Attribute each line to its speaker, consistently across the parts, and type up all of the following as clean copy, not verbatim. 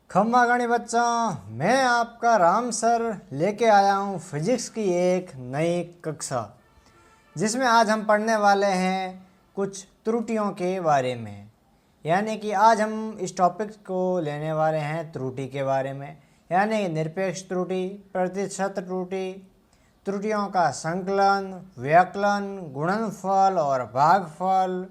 Speaker 1: खम्मा गणी बच्चों, मैं आपका राम सर लेके आया हूँ फिजिक्स की एक नई कक्षा, जिसमें आज हम पढ़ने वाले हैं कुछ त्रुटियों के बारे में। यानी कि आज हम इस टॉपिक को लेने वाले हैं त्रुटि के बारे में, यानी निरपेक्ष त्रुटि, प्रतिशत त्रुटि, त्रुटियों का संकलन, व्यकलन, गुणनफल और भागफल,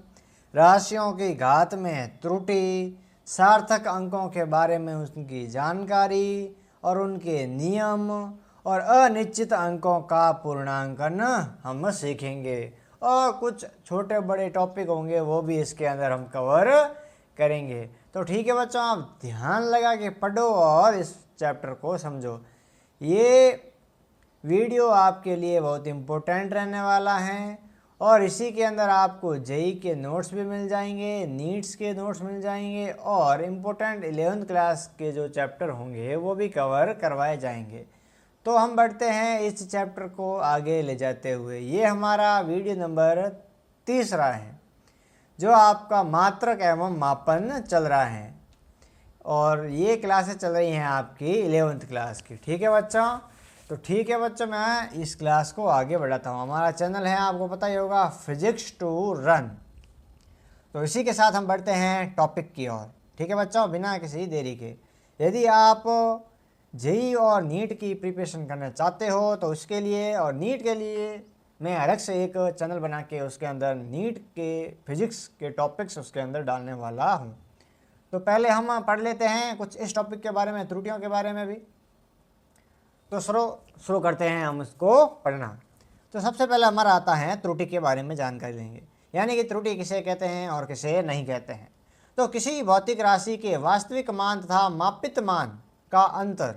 Speaker 1: राशियों की घात में त्रुटि, सार्थक अंकों के बारे में उनकी जानकारी और उनके नियम, और अनिश्चित अंकों का पूर्णांकन हम सीखेंगे। और कुछ छोटे बड़े टॉपिक होंगे वो भी इसके अंदर हम कवर करेंगे। तो ठीक है बच्चों, आप ध्यान लगा के पढ़ो और इस चैप्टर को समझो। ये वीडियो आपके लिए बहुत इम्पोर्टेंट रहने वाला है और इसी के अंदर आपको जेई के नोट्स भी मिल जाएंगे, नीट्स के नोट्स मिल जाएंगे और इम्पोर्टेंट 11th क्लास के जो चैप्टर होंगे वो भी कवर करवाए जाएंगे। तो हम बढ़ते हैं इस चैप्टर को आगे ले जाते हुए। ये हमारा वीडियो नंबर 30 है जो आपका मात्रक एवं मापन चल रहा है और ये क्लासेस चल रही हैं आपकी 11th क्लास की। ठीक है बच्चों, तो ठीक है बच्चों, मैं इस क्लास को आगे बढ़ाता हूँ। हमारा चैनल है, आपको पता ही होगा, फिजिक्स टू रन। तो इसी के साथ हम बढ़ते हैं टॉपिक की ओर। ठीक है बच्चों, बिना किसी देरी के, यदि आप जेई और नीट की प्रिपरेशन करना चाहते हो तो उसके लिए और नीट के लिए मैं अलग से एक चैनल बना के उसके अंदर नीट के फिजिक्स के टॉपिक्स उसके अंदर डालने वाला हूँ। तो पहले हम पढ़ लेते हैं कुछ इस टॉपिक के बारे में, त्रुटियों के बारे में भी। तो शुरू करते हैं हम इसको पढ़ना। तो सबसे पहले हमारा आता है त्रुटि के बारे में जानकारी लेंगे, यानी कि त्रुटि किसे कहते हैं और किसे नहीं कहते हैं। तो किसी भौतिक राशि के वास्तविक मान तथा मापित मान का अंतर,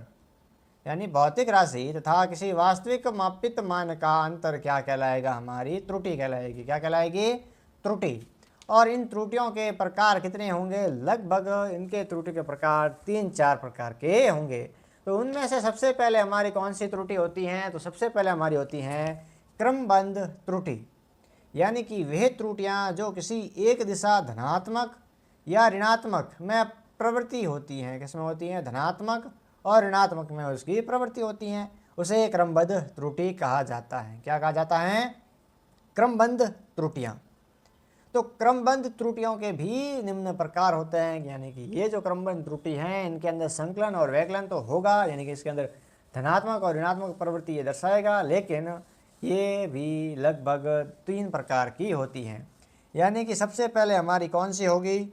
Speaker 1: यानी भौतिक राशि तथा किसी वास्तविक मापित मान का अंतर क्या कहलाएगा? हमारी त्रुटि कहलाएगी। क्या कहलाएगी? त्रुटि। और इन त्रुटियों के प्रकार कितने होंगे? लगभग इनके त्रुटि के प्रकार 3-4 प्रकार के होंगे। तो उनमें से सबसे पहले हमारी कौन सी त्रुटि होती हैं? तो सबसे पहले हमारी होती हैं क्रमबद्ध त्रुटि, यानी कि वह त्रुटियां जो किसी एक दिशा धनात्मक या ऋणात्मक में प्रवृत्ति होती हैं। किसमें होती हैं? धनात्मक और ऋणात्मक में उसकी प्रवृत्ति होती हैं, उसे क्रमबद्ध त्रुटि कहा जाता है। क्या कहा जाता है? क्रमबद्ध त्रुटियां। तो क्रमबद्ध त्रुटियों के भी निम्न प्रकार होते हैं, यानी कि ये जो क्रमबद्ध त्रुटि हैं इनके अंदर संकलन और व्यकलन तो होगा, यानी कि इसके अंदर धनात्मक और ऋणात्मक प्रवृत्ति ये दर्शाएगा, लेकिन ये भी लगभग 3 प्रकार की होती हैं। यानी कि सबसे पहले हमारी कौन सी होगी?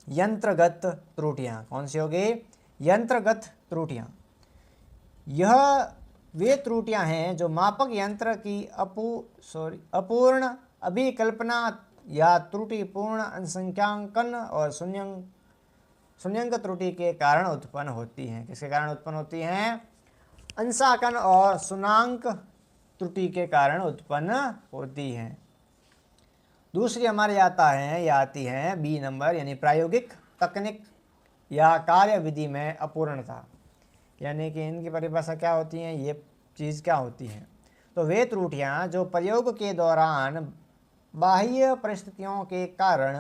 Speaker 1: यंत्रगत त्रुटियाँ। कौन सी होगी? यंत्रगत त्रुटियाँ। यह वे त्रुटियाँ हैं जो मापक यंत्र की अपूर्ण अभिकल्पना या त्रुटिपूर्ण अंशंख्यांकन और शून्यंक त्रुटि के कारण उत्पन्न होती हैं। किसके कारण उत्पन्न होती हैं? अंशांकन और शून्याङ्क त्रुटि के कारण उत्पन्न होती हैं। दूसरी हमारे आती है बी नंबर, यानी प्रायोगिक तकनीक या कार्य विधि में अपूर्णता। यानी कि इनकी परिभाषा क्या होती है? ये चीज़ क्या होती है? तो वे त्रुटियाँ जो प्रयोग के दौरान बाह्य परिस्थितियों के कारण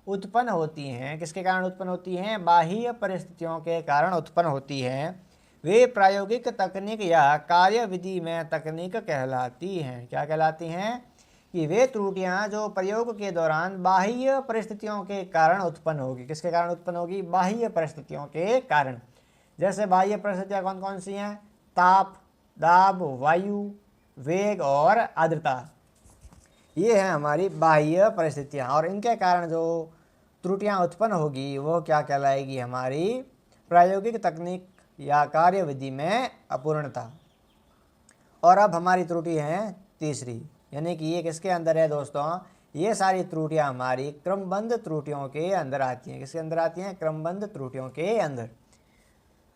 Speaker 1: उत्पन्न होती हैं। किसके कारण उत्पन्न होती हैं? बाह्य परिस्थितियों के कारण उत्पन्न होती हैं। वे प्रायोगिक तकनीक या कार्य विधि में तकनीक कहलाती हैं। क्या कहलाती हैं? कि वे त्रुटियां जो प्रयोग के दौरान बाह्य परिस्थितियों के कारण उत्पन्न होगी। किसके कारण उत्पन्न होगी? बाह्य परिस्थितियों के कारण। जैसे बाह्य परिस्थितियां कौन कौन सी हैं? ताप, दाब, वायु, वेग और आर्द्रता, ये हैं हमारी बाह्य परिस्थितियां। और इनके कारण जो त्रुटियां उत्पन्न होगी वो क्या कहलाएगी? हमारी प्रायोगिक तकनीक या कार्य विधि में अपूर्णता। और अब हमारी त्रुटि है तीसरी, यानी कि ये किसके अंदर है दोस्तों? ये सारी त्रुटियां हमारी क्रमबद्ध त्रुटियों के अंदर आती हैं। किसके अंदर आती हैं? क्रमबद्ध त्रुटियों के अंदर।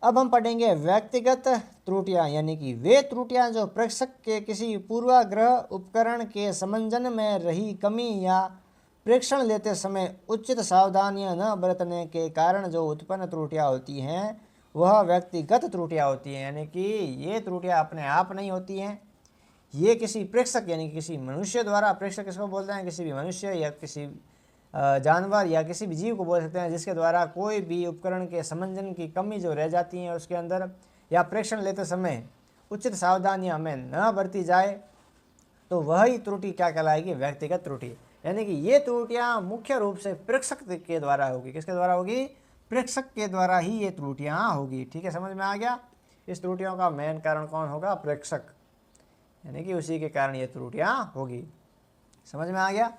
Speaker 1: अब हम पढ़ेंगे व्यक्तिगत त्रुटियां, यानी कि वे त्रुटियां जो प्रेक्षक के किसी पूर्वाग्रह उपकरण के समंजन में रही कमी या प्रेक्षण लेते समय उचित सावधानियां न बरतने के कारण जो उत्पन्न त्रुटियां होती हैं वह व्यक्तिगत त्रुटियां होती हैं। यानी कि ये त्रुटियां अपने आप नहीं होती हैं, ये किसी प्रेक्षक यानी किसी मनुष्य द्वारा, प्रेक्षक किसको बोलते हैं? किसी भी मनुष्य या किसी जानवर या किसी भी जीव को बोल सकते हैं जिसके द्वारा कोई भी उपकरण के समंजन की कमी जो रह जाती है उसके अंदर, या प्रेक्षण लेते समय उचित सावधानियां हमें न बरती जाए, तो वही त्रुटि क्या कहलाएगी? व्यक्तिगत त्रुटि। यानी कि ये त्रुटियां मुख्य रूप से प्रेक्षक के द्वारा होगी। किसके द्वारा होगी? प्रेक्षक के द्वारा ही ये त्रुटियां होगी। ठीक है, समझ में आ गया? इस त्रुटियों का मेन कारण कौन होगा? प्रेक्षक, यानी कि उसी के कारण ये त्रुटियां होगी। समझ में आ गया?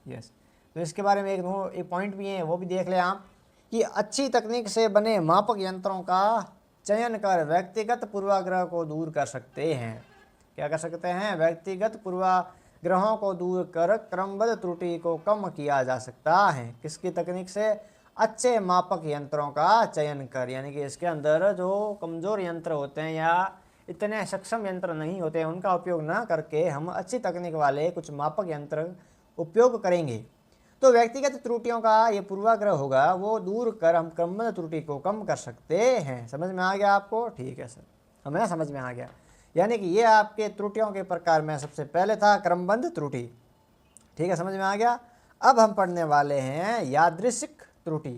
Speaker 1: यस। तो इसके बारे में एक पॉइंट भी है, वो भी देख लें आप, कि अच्छी तकनीक से बने मापक यंत्रों का चयन कर व्यक्तिगत पूर्वाग्रह को दूर कर सकते हैं। क्या कर सकते हैं? व्यक्तिगत पूर्वाग्रहों को दूर कर क्रमबद्ध त्रुटि को कम किया जा सकता है। किसकी तकनीक से? अच्छे मापक यंत्रों का चयन कर, यानी कि इसके अंदर जो कमज़ोर यंत्र होते हैं या इतने सक्षम यंत्र नहीं होते, उनका उपयोग न करके हम अच्छी तकनीक वाले कुछ मापक यंत्र उपयोग करेंगे, तो व्यक्तिगत त्रुटियों का ये पूर्वाग्रह होगा वो दूर कर हम क्रमबद्ध त्रुटि को कम कर सकते हैं। समझ में आ गया आपको? ठीक है सर, हमें समझ में आ गया। यानी कि ये आपके त्रुटियों के प्रकार में सबसे पहले था क्रमबद्ध त्रुटि। ठीक है, समझ में आ गया। अब हम पढ़ने वाले हैं यादृशिक त्रुटि।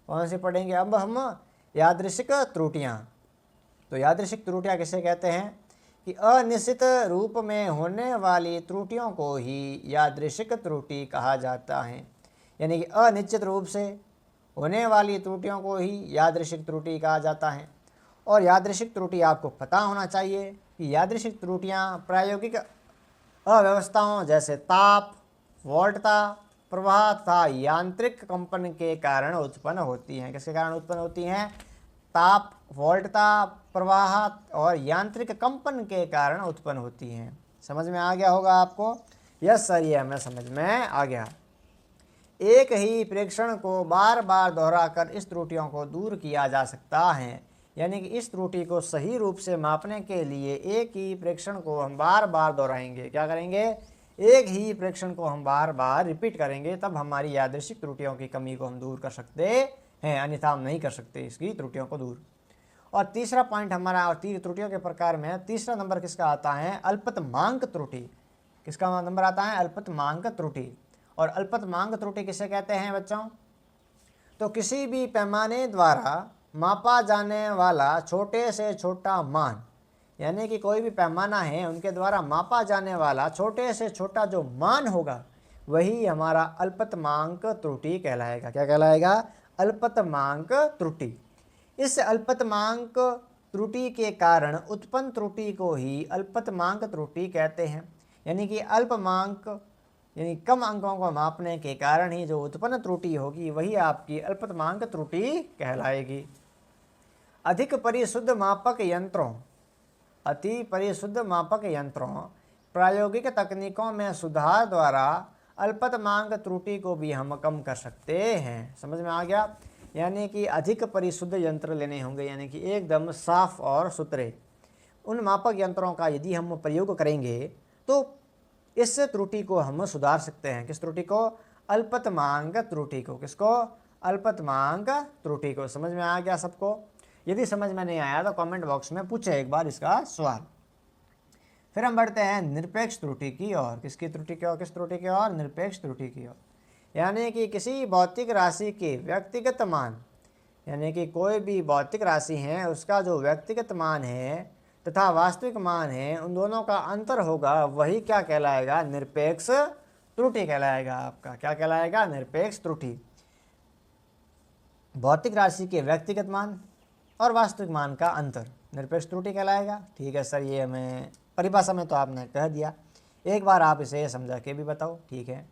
Speaker 1: कौन सी पढ़ेंगे अब हम? यादृशिक त्रुटियाँ। तो यादृशिक त्रुटियाँ किसे कहते हैं? कि अनिश्चित रूप में होने वाली त्रुटियों को ही यादृशिक त्रुटि कहा जाता है। यानी कि अनिश्चित रूप से होने वाली त्रुटियों को ही यादृशिक त्रुटि कहा जाता है। और यादृशिक त्रुटि आपको पता होना चाहिए कि यादृशिक त्रुटियां प्रायोगिक अव्यवस्थाओं जैसे ताप, वोल्टता, प्रवाह तथा यांत्रिक कंपन के कारण उत्पन्न होती हैं। किसके कारण उत्पन्न होती हैं? ताप, वोल्टता, प्रवाह और यांत्रिक कंपन के कारण उत्पन्न होती हैं। समझ में आ गया होगा आपको? यस सर, ये हमें समझ में आ गया। एक ही प्रेक्षण को बार बार दोहराकर इस त्रुटियों को दूर किया जा सकता है। यानी कि इस त्रुटि को सही रूप से मापने के लिए एक ही प्रेक्षण को हम बार बार दोहराएंगे। क्या करेंगे? एक ही प्रेक्षण को हम बार बार रिपीट करेंगे, तब हमारी यादृशिक त्रुटियों की कमी को हम दूर कर सकते हैं, अन्यथा हम नहीं कर सकते इसकी त्रुटियों को दूर। और तीसरा पॉइंट हमारा, और त्रुटियों के प्रकार में तीसरा नंबर किसका आता है? अल्पतमांक त्रुटि। किसका नंबर आता है? अल्पतमांक त्रुटि। और अल्पतमांक त्रुटि किसे कहते हैं बच्चों? तो किसी भी पैमाने द्वारा मापा जाने वाला छोटे से छोटा मान, यानी कि कोई भी पैमाना है उनके द्वारा मापा जाने वाला छोटे से छोटा जो मान होगा वही हमारा अल्पतमांक त्रुटि कहलाएगा। क्या कहलाएगा? अल्पतमांक त्रुटि। इस अल्पतमांक त्रुटि के कारण उत्पन्न त्रुटि को ही अल्पतमांक त्रुटि कहते हैं। यानी कि अल्पमांक यानी कम अंकों को मापने के कारण ही जो उत्पन्न त्रुटि होगी वही आपकी अल्पतमांक त्रुटि कहलाएगी। अधिक परिशुद्ध मापक यंत्रों, अति परिशुद्ध मापक यंत्रों, प्रायोगिक तकनीकों में सुधार द्वारा अल्पतमांक त्रुटि को भी हम कम कर सकते हैं। समझ में आ गया? यानी कि अधिक परिशुद्ध यंत्र लेने होंगे, यानी कि एकदम साफ और सुथरे। उन मापक यंत्रों का यदि हम प्रयोग करेंगे तो इस त्रुटि को हम सुधार सकते हैं। किस त्रुटि को? अल्पतमांक त्रुटि को। किसको? अल्पतमांक त्रुटि को। समझ में आ गया सबको? यदि समझ में नहीं आया तो कमेंट बॉक्स में पूछे एक बार इसका सवाल। फिर हम बढ़ते हैं निरपेक्ष त्रुटि की ओर। किसकी त्रुटि की ओर? किस त्रुटि की ओर? निरपेक्ष त्रुटि की ओर। यानी कि किसी भौतिक राशि के व्यक्तिगत मान, यानी कि कोई भी भौतिक राशि है उसका जो व्यक्तिगत मान है तथा वास्तविक मान है उन दोनों का अंतर होगा, वही क्या कहलाएगा? निरपेक्ष त्रुटि कहलाएगा आपका। क्या कहलाएगा? निरपेक्ष त्रुटि। भौतिक राशि के व्यक्तिगत मान और वास्तविक मान का अंतर निरपेक्ष त्रुटि कहलाएगा। ठीक है सर, ये हमें परिभाषा में तो आपने कह दिया, एक बार आप इसे समझा के भी बताओ। ठीक है,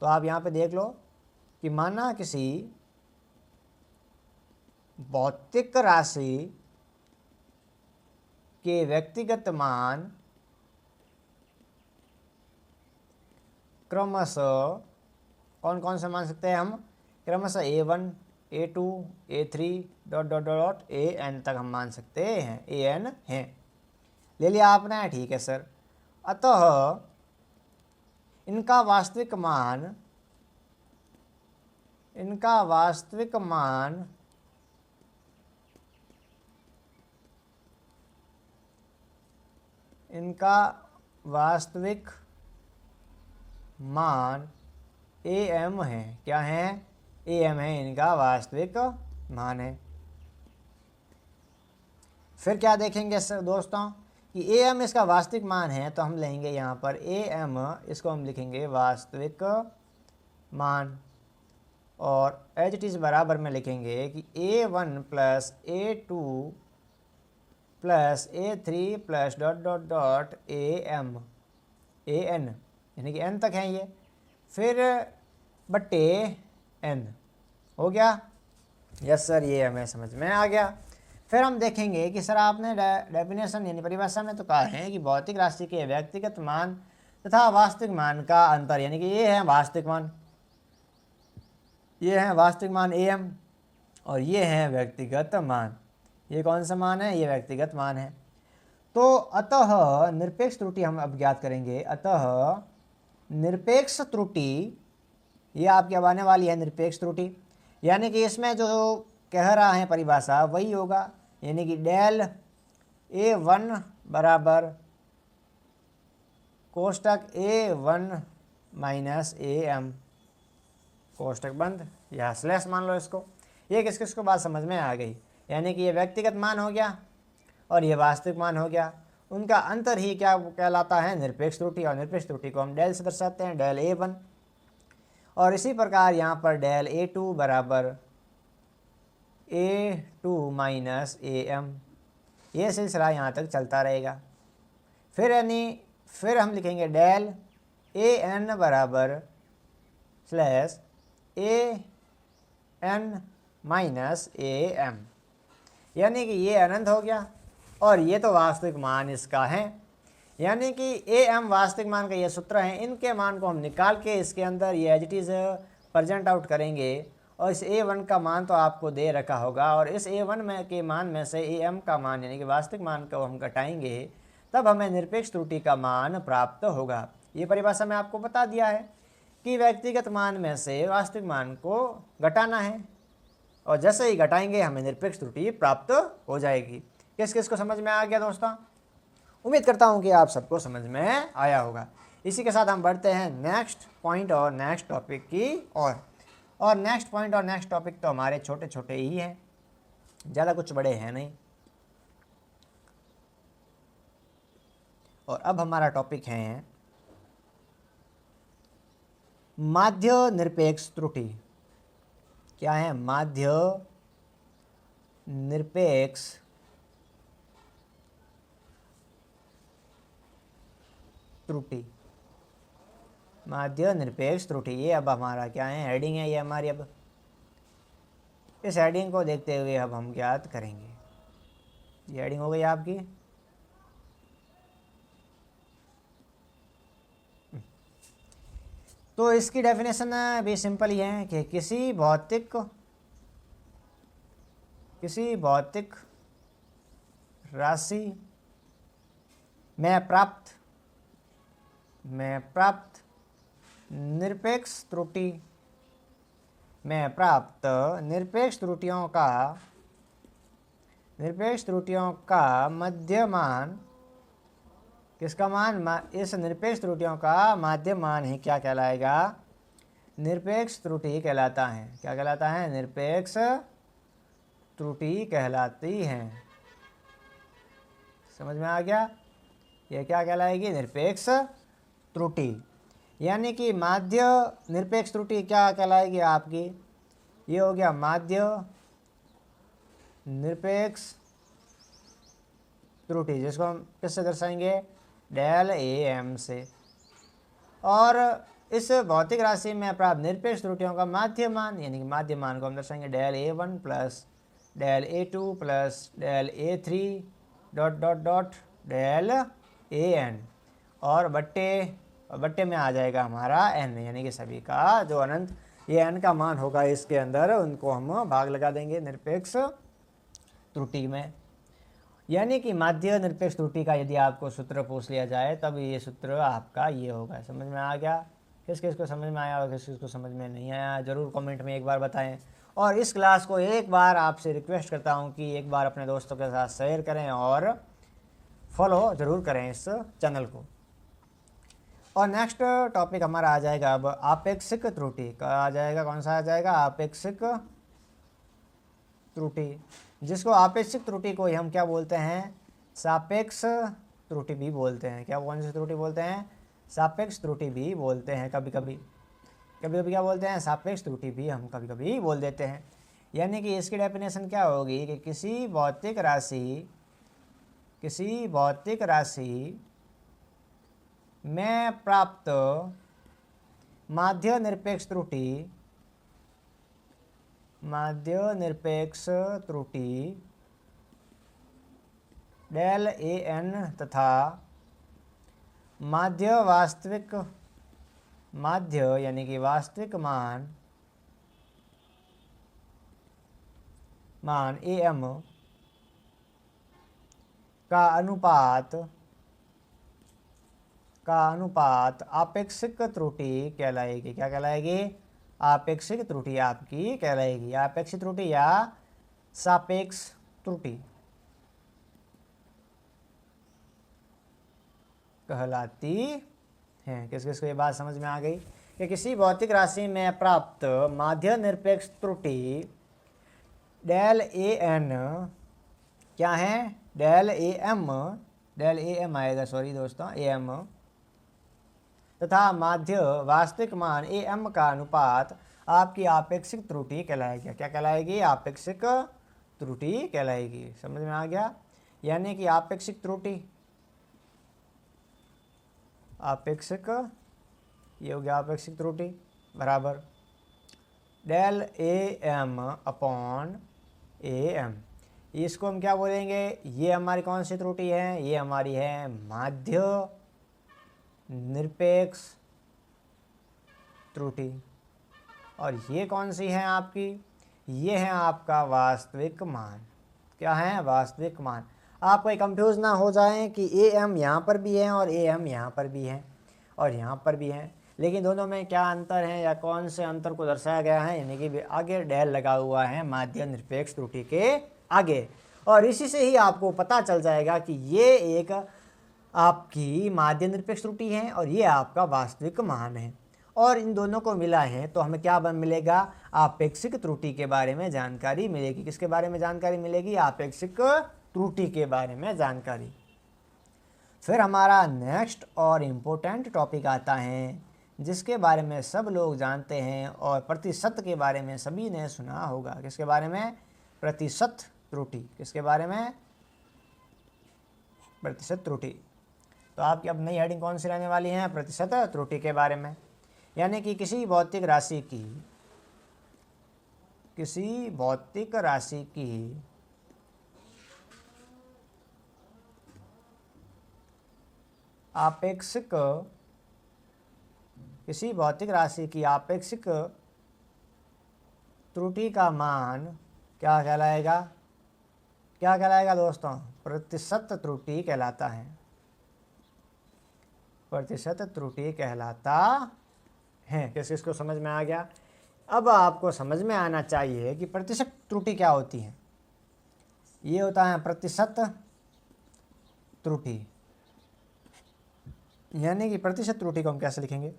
Speaker 1: तो आप यहाँ पे देख लो कि माना किसी भौतिक राशि के व्यक्तिगत मान क्रमशः कौन कौन से मान सकते हैं हम? क्रमशः A1, A2, A3 dot dot dot AN तक हम मान सकते हैं। AN है, ले लिया आपने? ठीक है सर। अतः इनका वास्तविक मान ए एम है, क्या है, ए एम है, इनका वास्तविक मान है। फिर क्या देखेंगे दोस्तों कि ए एम इसका वास्तविक मान है, तो हम लेंगे यहाँ पर ए एम, इसको हम लिखेंगे वास्तविक मान, और एज इट इज़ बराबर में लिखेंगे कि A one plus A two plus A three plus dot dot dot A M, A N, यानी कि एन तक है ये, फिर बट्टे एन, हो गया। यस सर, ये हमें समझ में आ गया। फिर हम देखेंगे कि सर आपने डेफिनेशन यानी परिभाषा में तो कहा है कि भौतिक राशि के व्यक्तिगत मान तथा वास्तविक मान का अंतर, यानी कि ये है वास्तविक मान, ये है वास्तविक मान ए एम, और ये है व्यक्तिगत मान। ये कौन सा मान है, ये व्यक्तिगत मान है। तो अतः निरपेक्ष त्रुटि हम अब ज्ञात करेंगे। अतः निरपेक्ष त्रुटि ये आपकी अब आने वाली है निरपेक्ष त्रुटि, यानी कि इसमें जो कह रहा है परिभाषा वही होगा, यानी कि डेल ए वन बराबर कोष्टक ए वन माइनस ए एम, कोष्टक बंद या स्लैश मान लो इसको। ये किस किस को बात समझ में आ गई, यानी कि ये व्यक्तिगत मान हो गया और ये वास्तविक मान हो गया, उनका अंतर ही क्या कहलाता है, निरपेक्ष त्रुटि। और निरपेक्ष त्रुटि को हम डेल से दर्शाते हैं, डेल ए वन, और इसी प्रकार यहाँ पर डेल ए टू बराबर a two minus a m, ये सिलसिला यहाँ तक चलता रहेगा। फिर हम लिखेंगे डेल ए एन बराबर slash a n minus a m, यानी कि ये अनंत हो गया और ये तो वास्तविक मान इसका है, यानी कि ए एम वास्तविक मान का ये सूत्र है। इनके मान को हम निकाल के इसके अंदर ये as it is present out करेंगे, और इस ए वन का मान तो आपको दे रखा होगा, और इस ए वन में के मान में से ए एम का मान यानी कि वास्तविक मान को हम घटाएंगे, तब हमें निरपेक्ष त्रुटि का मान प्राप्त होगा। ये परिभाषा में आपको बता दिया है कि व्यक्तिगत मान में से वास्तविक मान को घटाना है, और जैसे ही घटाएंगे हमें निरपेक्ष त्रुटि प्राप्त हो जाएगी। किस किस को समझ में आ गया दोस्तों? उम्मीद करता हूँ कि आप सबको समझ में आया होगा। इसी के साथ हम बढ़ते हैं नेक्स्ट पॉइंट और नेक्स्ट टॉपिक की और नेक्स्ट पॉइंट और नेक्स्ट टॉपिक तो हमारे छोटे छोटे ही हैं, ज़्यादा कुछ बड़े हैं नहीं। और अब हमारा टॉपिक है माध्य निरपेक्ष त्रुटि। क्या है? माध्य निरपेक्ष त्रुटि। माध्य निरपेक्ष त्रुटि, ये अब हमारा क्या है, हेडिंग है ये हमारी। अब इस हेडिंग को देखते हुए अब हम ज्ञात करेंगे। ये हेडिंग हो गई आपकी। तो इसकी डेफिनेशन भी सिंपल ही है कि किसी भौतिक राशि में प्राप्त निरपेक्ष त्रुटियों का मध्य मान, किसका मान? इस निरपेक्ष त्रुटियों का माध्य मान ही क्या कहलाएगा? निरपेक्ष त्रुटि कहलाता है। क्या कहलाता है? निरपेक्ष त्रुटि कहलाती है। समझ में आ गया? ये क्या कहलाएगी? निरपेक्ष त्रुटि। यानी कि माध्य निरपेक्ष त्रुटि क्या कहलाएगी आपकी? ये हो गया माध्य निरपेक्ष त्रुटि, जिसको हम किससे दर्शाएंगे? डेल ए एम से। और इस भौतिक राशि में प्राप्त निरपेक्ष त्रुटियों का माध्य मान, यानी कि माध्य मान को हम दर्शाएंगे del a one plus del a two plus del a three dot dot dot del a n, और बट्टे में आ जाएगा हमारा एन, यानी कि सभी का जो अनंत ये एन का मान होगा इसके अंदर, उनको हम भाग लगा देंगे निरपेक्ष त्रुटि में। यानी कि माध्य निरपेक्ष त्रुटि का यदि आपको सूत्र पूछ लिया जाए तब ये सूत्र आपका ये होगा। समझ में आ गया? किस किस को समझ में आया और किस किस को समझ में नहीं आया ज़रूर कमेंट में एक बार बताएं। और इस क्लास को एक बार आपसे रिक्वेस्ट करता हूँ कि एक बार अपने दोस्तों के साथ शेयर करें और फॉलो ज़रूर करें इस चैनल को। और नेक्स्ट टॉपिक हमारा आ जाएगा अब आपेक्षिक त्रुटि का आ जाएगा। कौन सा आ जाएगा? आपेक्षिक त्रुटि, जिसको आपेक्षिक त्रुटि को ही हम क्या बोलते हैं? सापेक्ष त्रुटि भी बोलते हैं। क्या कौन सी त्रुटि बोलते हैं? सापेक्ष त्रुटि भी बोलते हैं। कभी कभी क्या बोलते हैं? सापेक्ष त्रुटि भी हम कभी कभी बोल देते हैं। यानी कि इसकी डेफिनेशन क्या होगी कि किसी भौतिक राशि में प्राप्त माध्य निरपेक्ष त्रुटि डेल ए एन तथा माध्य यानी कि वास्तविक मान ए एम का अनुपात आपेक्षिक त्रुटि कहलाएगी। क्या कहलाएगी? आपेक्षिक त्रुटि आपकी कहलाएगी। आपेक्षिक त्रुटि या सापेक्ष त्रुटि कहलाती है। किस किस को ये बात समझ में आ गई कि किसी भौतिक राशि में प्राप्त माध्य निरपेक्ष त्रुटि डेल ए एन क्या है? डेल ए एम आएगा, सॉरी दोस्तों, ए एम तथा माध्य वास्तविक मान ए एम का अनुपात आपकी आपेक्षिक त्रुटि कहलाएगी। क्या कहलाएगी? आपेक्षिक त्रुटि कहलाएगी। समझ में आ गया? यानी कि आपेक्षिक त्रुटि, ये हो गया आपेक्षिक त्रुटि बराबर del a m upon a m. इसको हम क्या बोलेंगे? ये हमारी कौन सी त्रुटि है? ये हमारी है माध्य निरपेक्ष त्रुटि। और ये कौन सी है आपकी? ये है आपका वास्तविक मान। क्या है? वास्तविक मान। आप कोई कंफ्यूज ना हो जाए कि ए एम यहाँ पर भी है और ए एम यहाँ पर भी है और यहाँ पर भी है, लेकिन दोनों में क्या अंतर है या कौन से अंतर को दर्शाया गया है? यानी कि आगे डेल लगा हुआ है माध्य निरपेक्ष त्रुटि के आगे। और इसी से ही आपको पता चल जाएगा कि ये एक आपकी माध्य निरपेक्ष त्रुटि है और ये आपका वास्तविक मान है। और इन दोनों को मिला है तो हमें क्या मिलेगा? आपेक्षिक त्रुटि के बारे में जानकारी मिलेगी। किसके बारे में जानकारी मिलेगी? आपेक्षिक त्रुटि के बारे में जानकारी। फिर हमारा नेक्स्ट और इम्पोर्टेंट टॉपिक आता है जिसके बारे में सब लोग जानते हैं और प्रतिशत के बारे में सभी ने सुना होगा। किसके बारे में? प्रतिशत त्रुटि। किसके बारे में? प्रतिशत त्रुटि। तो आपकी अब नई हेडिंग कौन सी रहने वाली है? प्रतिशत त्रुटि के बारे में। यानी कि किसी भौतिक राशि की आपेक्षिक त्रुटि का मान क्या कहलाएगा? क्या कहलाएगा दोस्तों? प्रतिशत त्रुटि कहलाता है। प्रतिशत त्रुटि कहलाता है। किस किस को समझ में आ गया? अब आपको समझ में आना चाहिए कि प्रतिशत त्रुटि क्या होती है। ये होता है प्रतिशत त्रुटि। यानी कि प्रतिशत त्रुटि को हम कैसे लिखेंगे?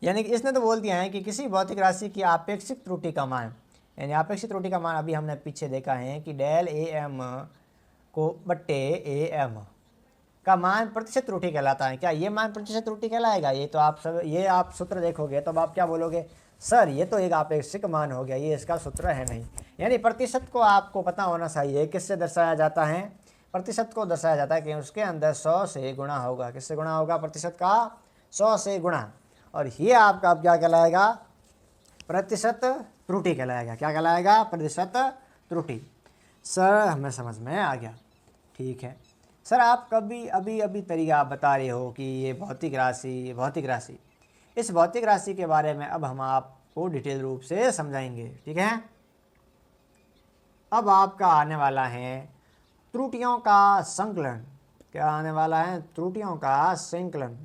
Speaker 1: यानी कि इसने तो बोल दिया है कि किसी भौतिक राशि की आपेक्षिक त्रुटि का मान, यानी आपेक्षिक त्रुटि का मान अभी हमने पीछे देखा है कि डेल ए एम को बट्टे ए एम का मान प्रतिशत त्रुटि कहलाता है। क्या ये मान प्रतिशत त्रुटि कहलाएगा? ये आप सूत्र देखोगे तो आप क्या बोलोगे? सर ये तो एक आपेक्षिक मान हो गया, ये इसका सूत्र है नहीं। यानी प्रतिशत को आपको पता होना चाहिए किससे दर्शाया जाता है। प्रतिशत को दर्शाया जाता है कि उसके अंदर 100 से गुणा होगा। किससे गुणा होगा? प्रतिशत का 100 से गुणा। और ये आपका अब क्या कहलाएगा? प्रतिशत त्रुटि कहलाएगा। क्या कहलाएगा? प्रतिशत त्रुटि। सर हमें समझ में आ गया, ठीक है। सर आप कभी अभी तरीका बता रहे हो कि ये भौतिक राशि, इस भौतिक राशि के बारे में अब हम आपको डिटेल रूप से समझाएंगे, ठीक है। अब आपका आने वाला है त्रुटियों का संकलन। क्या आने वाला है? त्रुटियों का संकलन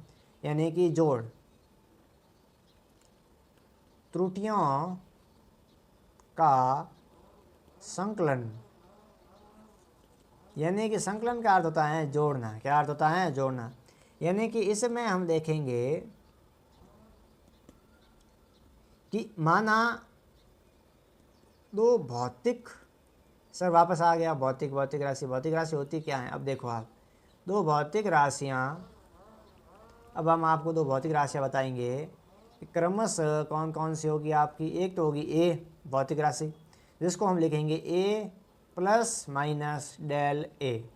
Speaker 1: यानी कि जोड़। त्रुटियों का संकलन यानी कि संकलन का अर्थ होता है जोड़ना। क्या अर्थ होता है? जोड़ना। यानी कि इसमें हम देखेंगे कि माना दो भौतिक, सर वापस आ गया, भौतिक राशि होती क्या है? अब देखो आप, दो भौतिक राशियाँ, अब हम आपको दो भौतिक राशियाँ बताएंगे कि क्रमशः कौन कौन सी होगी आपकी। एक तो होगी ए भौतिक राशि, जिसको हम लिखेंगे ए प्लस माइनस डेल ए,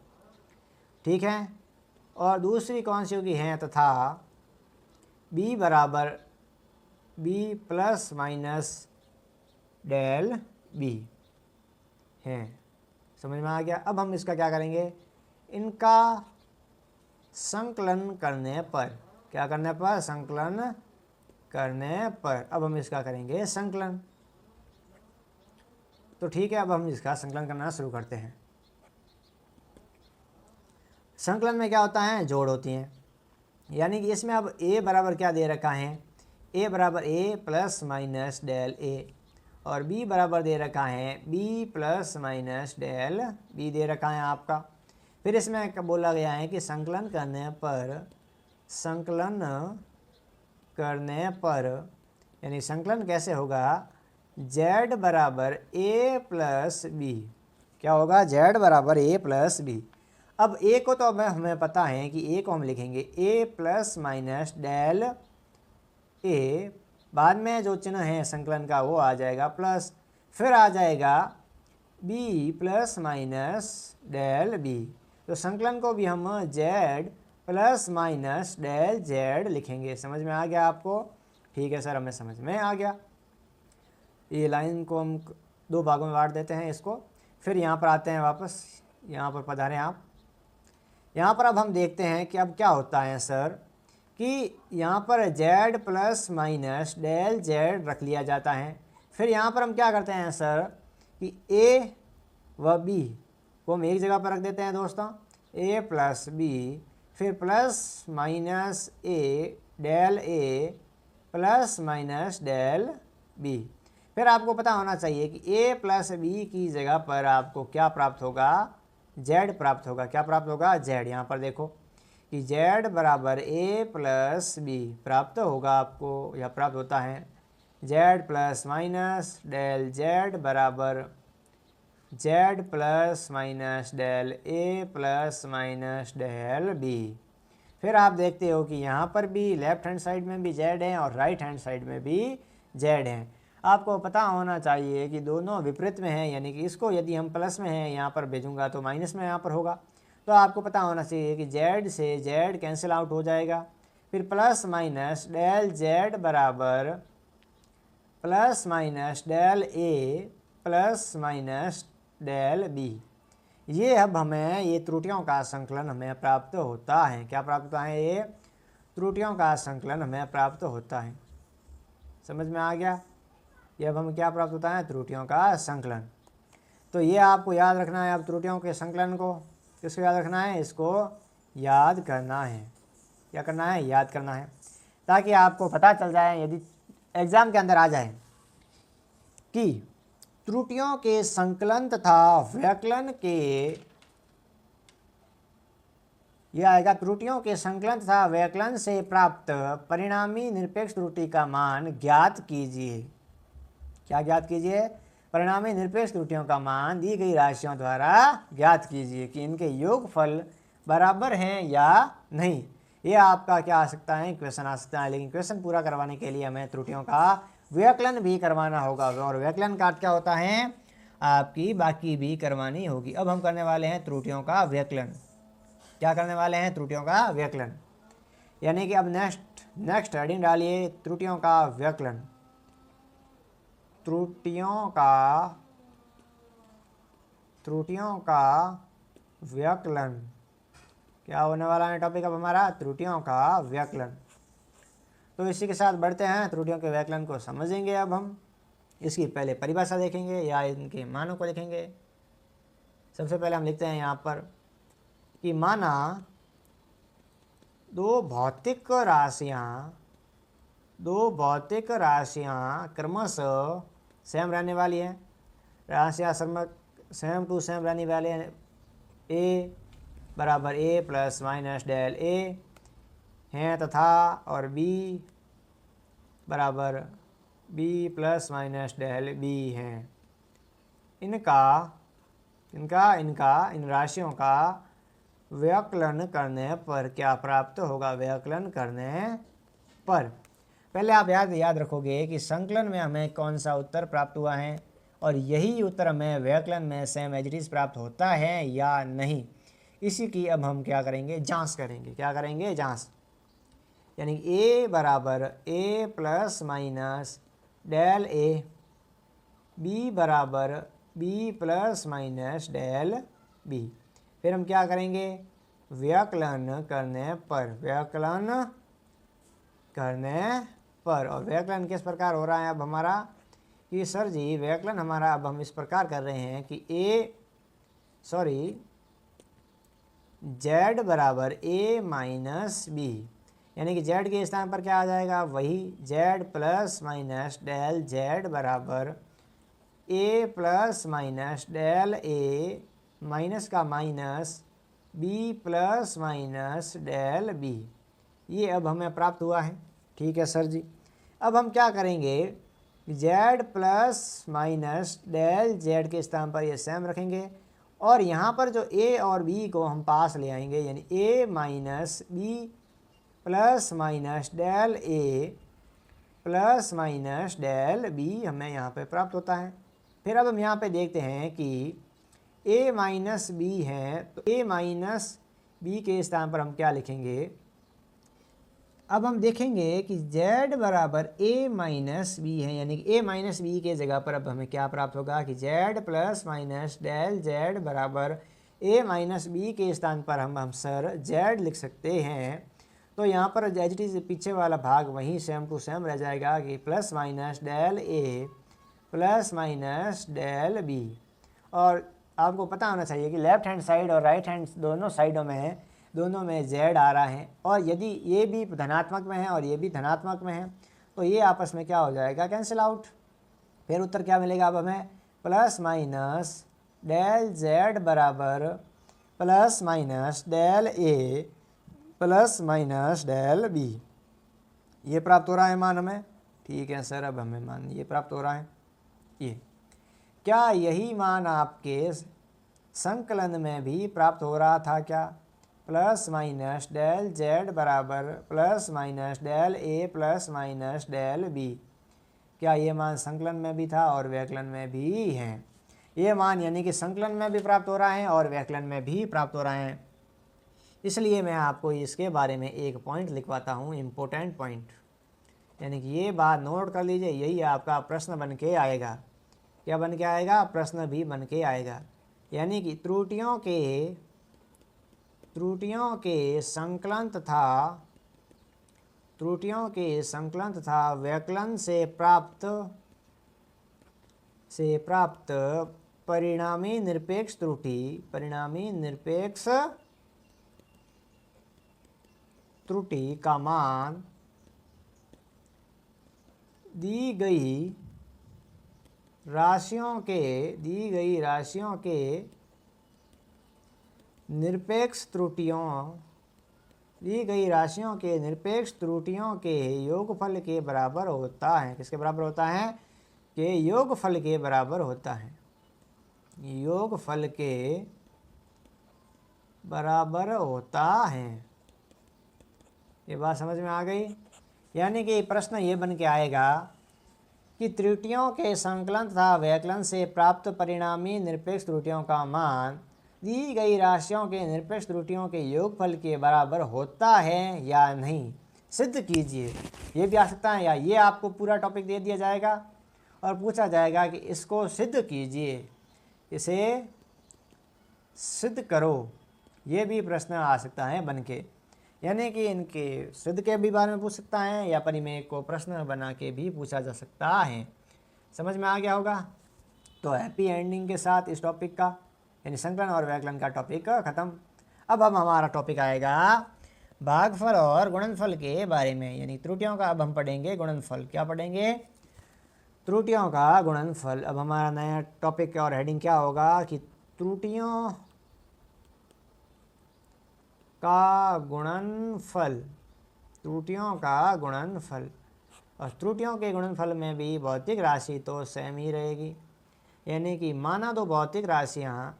Speaker 1: ठीक है। और दूसरी कौन सी होगी है तथा बी बराबर b plus minus del b है। समझ में आ गया? अब हम इसका क्या करेंगे, इनका संकलन करने पर, क्या करने पर? संकलन करने पर। अब हम इसका करेंगे संकलन। तो ठीक है, अब हम इसका संकलन करना शुरू करते हैं। संकलन में क्या होता है? जोड़ होती हैं। यानी कि इसमें अब a बराबर क्या दे रखा है? a बराबर a plus minus del a, और b बराबर दे रखा है b plus minus del b दे रखा है आपका। फिर इसमें बोला गया है कि संकलन करने पर यानी संकलन कैसे होगा? z बराबर a प्लस b, क्या होगा? z बराबर a प्लस b। अब a को तो हमें पता है कि a को हम लिखेंगे a plus minus del a, बाद में जो चिन्ह है संकलन का वो आ जाएगा प्लस, फिर आ जाएगा b plus minus del b। तो संकलन को भी हम z plus minus del z लिखेंगे। समझ में आ गया आपको? ठीक है सर, हमें समझ में आ गया। ये लाइन को हम दो भागों में बांट देते हैं इसको। फिर यहाँ पर आते हैं वापस, यहाँ पर पधारें आप। यहाँ पर अब हम देखते हैं कि अब क्या होता है सर, कि यहाँ पर z plus minus del z रख लिया जाता है। फिर यहाँ पर हम क्या करते हैं सर कि a व b को हम एक जगह पर रख देते हैं दोस्तों, a प्लस b, फिर plus minus a del a plus minus del b। फिर आपको पता होना चाहिए कि a प्लस b की जगह पर आपको क्या प्राप्त होगा? z प्राप्त होगा। क्या प्राप्त होगा? z। यहाँ पर देखो कि z बराबर a प्लस b प्राप्त होगा आपको, यह प्राप्त होता है z plus minus del z बराबर z plus minus del a plus minus del b। फिर आप देखते हो कि यहाँ पर भी लेफ्ट हैंड साइड में भी z है और राइट हैंड साइड में भी z है। आपको पता होना चाहिए कि दोनों विपरीत में है, यानी कि इसको यदि हम प्लस में है यहाँ पर भेजूंगा तो माइनस में यहाँ पर होगा। तो आपको पता होना चाहिए कि z से z कैंसिल आउट हो जाएगा। फिर प्लस माइनस डेल z बराबर plus minus del a plus minus del b। ये अब हमें ये त्रुटियों का संकलन हमें प्राप्त होता है। क्या प्राप्त होता है? ये त्रुटियों का संकलन हमें प्राप्त होता है। समझ में आ गया? ये अब हमें क्या प्राप्त होता है? त्रुटियों का संकलन। तो ये आपको याद रखना है। अब त्रुटियों के संकलन को किसको याद रखना है? इसको याद करना है। क्या करना है? याद करना है, ताकि आपको पता चल जाए यदि एग्ज़ाम के अंदर आ जाए कि त्रुटियों के संकलन तथा व्यकलन के, यह आएगा त्रुटियों के संकलन तथा व्यकलन से प्राप्त परिणामी निरपेक्ष त्रुटि का मान ज्ञात कीजिए। क्या ज्ञात कीजिए? परिणामी निरपेक्ष त्रुटियों का मान दी गई राशियों द्वारा ज्ञात कीजिए कि इनके योगफल बराबर हैं या नहीं। ये आपका क्या आ सकता है? क्वेश्चन आ सकता है। लेकिन क्वेश्चन पूरा करवाने के लिए हमें त्रुटियों का व्यकलन भी करवाना होगा, और व्यकलन का क्या होता है? आपकी बाकी भी करवानी होगी। अब हम करने वाले हैं त्रुटियों का व्यकलन। क्या करने वाले हैं? त्रुटियों का व्यकलन। यानी कि अब नेक्स्ट हेडिंग डालिए, त्रुटियों का व्यकलन। त्रुटियों का व्यकलन क्या होने वाला है टॉपिक अब हमारा? त्रुटियों का व्यकलन। तो इसी के साथ बढ़ते हैं, त्रुटियों के व्यकलन को समझेंगे। अब हम इसकी पहले परिभाषा देखेंगे या इनके मानों को देखेंगे। सबसे पहले हम लिखते हैं यहाँ पर कि माना दो भौतिक राशियाँ क्रमशः सेम रहने वाली हैं। राशियाँ सेम टू सेम रहने वाले हैं। a बराबर a plus minus del a, हैं तथा और b बराबर b plus minus del b हैं, इन राशियों का व्यवकलन करने पर क्या प्राप्त होगा? व्यवकलन करने पर पहले आप याद रखोगे कि संकलन में हमें कौन सा उत्तर प्राप्त हुआ है और यही उत्तर हमें व्यवकलन में सेम एज इट इज प्राप्त होता है या नहीं। इसी की अब हम क्या करेंगे? जांच करेंगे। क्या करेंगे? जांच। यानी a बराबर a plus minus del a, b बराबर b plus minus del b। फिर हम क्या करेंगे? व्यवकलन करने पर, और व्यवकलन किस प्रकार हो रहा है अब हमारा? कि सर जी व्यवकलन हमारा अब हम इस प्रकार कर रहे हैं कि z बराबर a माइनस b, यानी कि z के स्थान पर क्या आ जाएगा? वही z plus minus del z बराबर a plus minus del a minus का minus b plus minus del b। ये अब हमें प्राप्त हुआ है। ठीक है सर जी। अब हम क्या करेंगे? z plus minus del z के स्थान पर ये सेम रखेंगे और यहाँ पर जो a और b को हम पास ले आएंगे, यानी a minus b plus minus del a plus minus del b हमें यहाँ पे प्राप्त होता है। फिर अब हम यहाँ पे देखते हैं कि a माइनस b है, तो a माइनस b के स्थान पर हम क्या लिखेंगे? अब हम देखेंगे कि z बराबर a माइनस b है, यानी कि a माइनस b के जगह पर अब हमें क्या प्राप्त होगा कि z plus minus del z बराबर a माइनस b के स्थान पर हम सर z लिख सकते हैं। तो यहाँ पर एज इट इज पीछे वाला भाग वहीं सेम टू सेम रह जाएगा कि plus minus del a plus minus del b। और आपको पता होना चाहिए कि लेफ्ट हैंड साइड और राइट हैंड दोनों में z आ रहा है, और यदि ये भी धनात्मक में है और ये भी धनात्मक में है तो ये आपस में क्या हो जाएगा? Cancel out. फिर उत्तर क्या मिलेगा अब हमें? प्लस माइनस डेल z बराबर plus minus del a plus minus del b। ये प्राप्त हो रहा है मान हमें। ठीक है सर, अब हमें मान ये प्राप्त हो रहा है। ये क्या यही मान आपके संकलन में भी प्राप्त हो रहा था क्या? प्लस माइनस डेल z बराबर plus minus del a plus minus del b। क्या ये मान संकलन में भी था और व्यवकलन में भी है? ये मान यानी कि संकलन में भी प्राप्त हो रहा है और व्यवकलन में भी प्राप्त हो रहा है। इसलिए मैं आपको इसके बारे में एक पॉइंट लिखवाता हूँ, इम्पोर्टेंट पॉइंट, यानी कि ये बात नोट कर लीजिए। यही आपका प्रश्न बन के आएगा। क्या बन के आएगा? प्रश्न भी बन के आएगा। यानी कि त्रुटियों के संकलन तथा व्यवकलन से प्राप्त परिणामी निरपेक्ष त्रुटि का मान दी गई राशियों के निरपेक्ष त्रुटियों के योगफल के बराबर होता है। किसके बराबर होता है? के योगफल के बराबर होता है। योगफल के बराबर होता है। ये बात समझ में आ गई? यानी कि प्रश्न ये बन के आएगा कि त्रुटियों के संकलन तथा व्यवकलन से प्राप्त परिणामी निरपेक्ष त्रुटियों का मान दी गई राशियों के निरपेक्ष त्रुटियों के योगफल के बराबर होता है या नहीं, सिद्ध कीजिए। ये भी आ सकता है, या ये आपको पूरा टॉपिक दे दिया जाएगा और पूछा जाएगा कि इसको सिद्ध कीजिए, इसे सिद्ध करो। ये भी प्रश्न आ सकता है बन के, यानी कि इनके सिद्ध के भी बारे में पूछ सकता है या परिमेय को प्रश्न बना के भी पूछा जा सकता है। समझ में आ गया होगा? तो हैप्पी एंडिंग के साथ इस टॉपिक का, यानी संकलन और व्यवकलन का टॉपिक खत्म। अब हमारा टॉपिक आएगा भागफल और गुणनफल के बारे में, यानी त्रुटियों का अब हम पढ़ेंगे गुणनफल। क्या पढ़ेंगे? त्रुटियों का गुणनफल। अब हमारा नया टॉपिक और हेडिंग क्या होगा कि त्रुटियों का गुणनफल। त्रुटियों का गुणनफल। और त्रुटियों के गुणनफल में भी भौतिक राशि तो सेम ही रहेगी, यानी कि माना दो भौतिक राशियाँ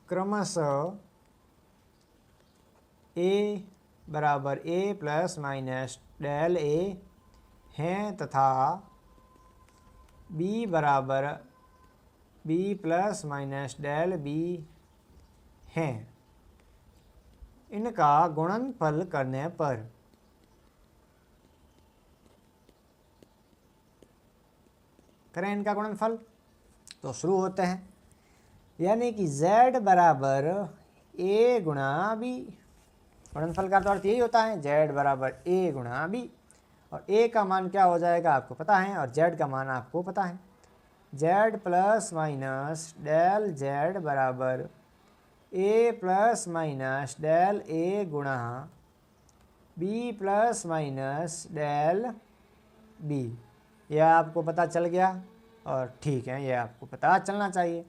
Speaker 1: क्रमशः a बराबर a plus minus del a हैं तथा b बराबर b plus minus del b हैं, इनका गुणनफल करने पर करें इनका गुणनफल। तो शुरू होते हैं, यानी कि z बराबर a गुणा b। गुणनफल का तो अर्थ यही होता है, z बराबर a गुणा b। और a का मान क्या हो जाएगा आपको पता है, और z का मान आपको पता है। z plus minus del z बराबर a plus minus del a गुणा b plus minus del b। यह आपको पता चल गया, और ठीक है, यह आपको पता चलना चाहिए।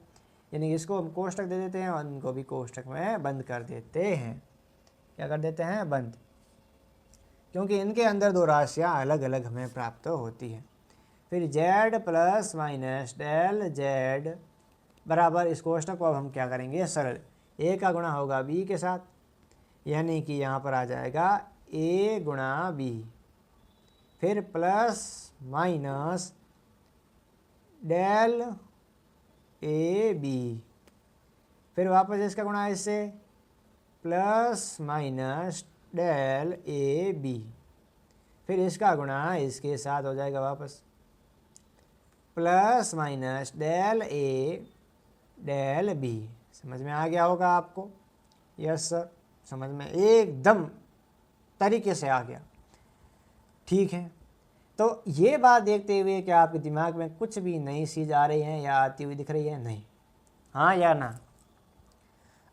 Speaker 1: यानी इसको हम कोष्टक दे देते हैं और इनको भी कोष्टक में बंद कर देते हैं। क्या कर देते हैं? बंद, क्योंकि इनके अंदर दो राशियाँ अलग अलग हमें प्राप्त होती हैं। फिर z plus minus del z बराबर, इस कोष्टक को अब हम क्या करेंगे? सरल, a का गुणा होगा b के साथ, यानी कि यहाँ पर आ जाएगा a गुणा b, फिर प्लस माइनस डेल ए बी, फिर वापस इसका गुणा इससे प्लस माइनस डेल ए बी, फिर इसका गुणा इसके साथ हो जाएगा वापस प्लस माइनस डेल ए डेल बी। समझ में आ गया होगा आपको? यस सर, समझ में एकदम तरीके से आ गया। ठीक है, तो ये बात देखते हुए कि आपके दिमाग में कुछ भी नई चीज़ आ रही है या आती हुई दिख रही है? नहीं, हाँ या ना?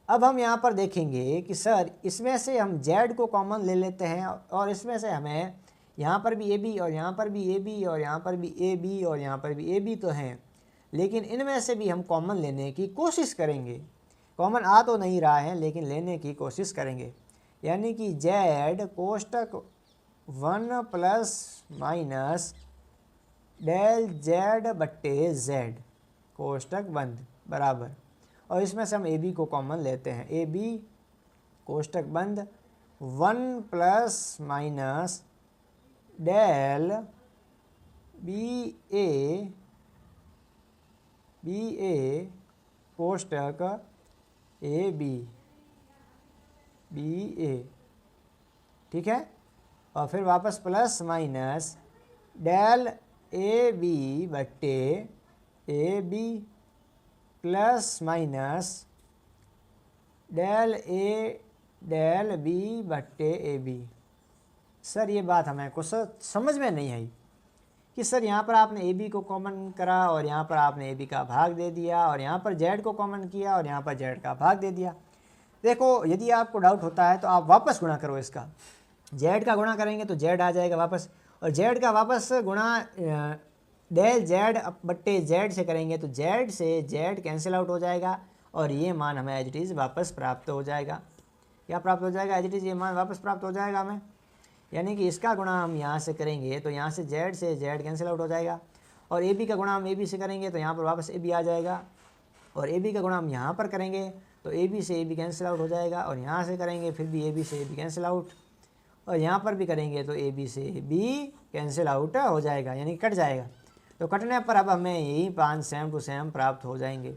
Speaker 1: अब हम यहाँ पर देखेंगे कि सर इसमें से हम z को कॉमन ले लेते हैं, और इसमें से हमें यहाँ पर भी AB और यहाँ पर भी AB और यहाँ पर भी AB और यहाँ पर भी AB तो हैं, लेकिन इनमें से भी हम कॉमन लेने की कोशिश करेंगे। कॉमन आ तो नहीं रहा है, लेकिन लेने की कोशिश करेंगे। यानी कि z कोष्टक 1 प्लस माइनस डेल z बट्टे z कोष्टक बंद बराबर, और इसमें से हम AB को कॉमन लेते हैं। AB कोष्टक बंद 1 प्लस माइनस डेल BA कोष्टक AB BA, ठीक है, और फिर वापस प्लस माइनस डेल AB बट्टे AB plus minus del A del B बट्टे AB। सर ये बात हमें कुछ समझ में नहीं आई कि सर यहाँ पर आपने AB को कॉमन करा और यहाँ पर आपने AB का भाग दे दिया, और यहाँ पर Z को कॉमन किया और यहाँ पर Z का भाग दे दिया। देखो, यदि आपको डाउट होता है तो आप वापस गुणा करो इसका। Z का गुणा करेंगे तो Z आ जाएगा वापस, और Z का वापस गुणा डेल Z बट्टे Z से करेंगे तो Z से Z कैंसिल आउट हो जाएगा, और ये मान हमें एज इट इज़ वापस प्राप्त हो जाएगा। क्या प्राप्त हो जाएगा? एज इट इज़ ये मान वापस प्राप्त हो जाएगा हमें। यानी कि इसका गुणा हम यहाँ से करेंगे तो यहाँ से Z कैंसिल आउट हो जाएगा, और AB का गुणा हम AB से करेंगे तो यहाँ पर वापस AB आ जाएगा, और AB का गुणा हम यहाँ पर करेंगे तो AB से AB कैंसिल आउट हो जाएगा, और यहाँ से करेंगे फिर भी AB से AB कैंसिल आउट, और यहाँ पर भी करेंगे तो AB से AB कैंसिल आउट हो जाएगा, यानी कट जाएगा। तो कटने पर अब हमें यही 5 सेम टू सेम प्राप्त हो जाएंगे।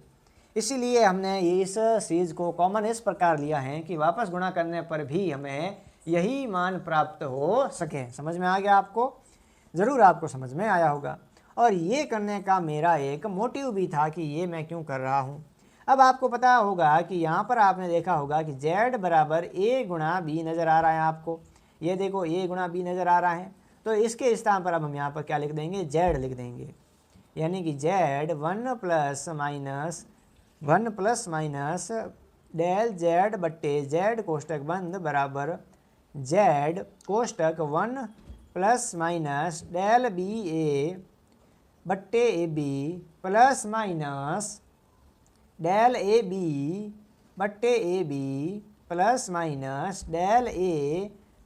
Speaker 1: इसीलिए हमने इस सीरीज को कॉमन इस प्रकार लिया है कि वापस गुणा करने पर भी हमें यही मान प्राप्त हो सके। समझ में आ गया आपको? ज़रूर आपको समझ में आया होगा। और ये करने का मेरा एक मोटिव भी था कि ये मैं क्यों कर रहा हूँ। अब आपको पता होगा कि यहाँ पर आपने देखा होगा कि z बराबर a गुणा b नज़र आ रहा है आपको। ये देखो, a गुणा b नज़र आ रहा है, तो इसके स्थान पर अब हम यहाँ पर क्या लिख देंगे? z लिख देंगे। यानी कि z 1 plus minus del z बट्टे z कोष्टक बंद बराबर z कोष्टक 1 plus minus del b a बट्टे a b plus minus del A b बट्टे a b plus minus del A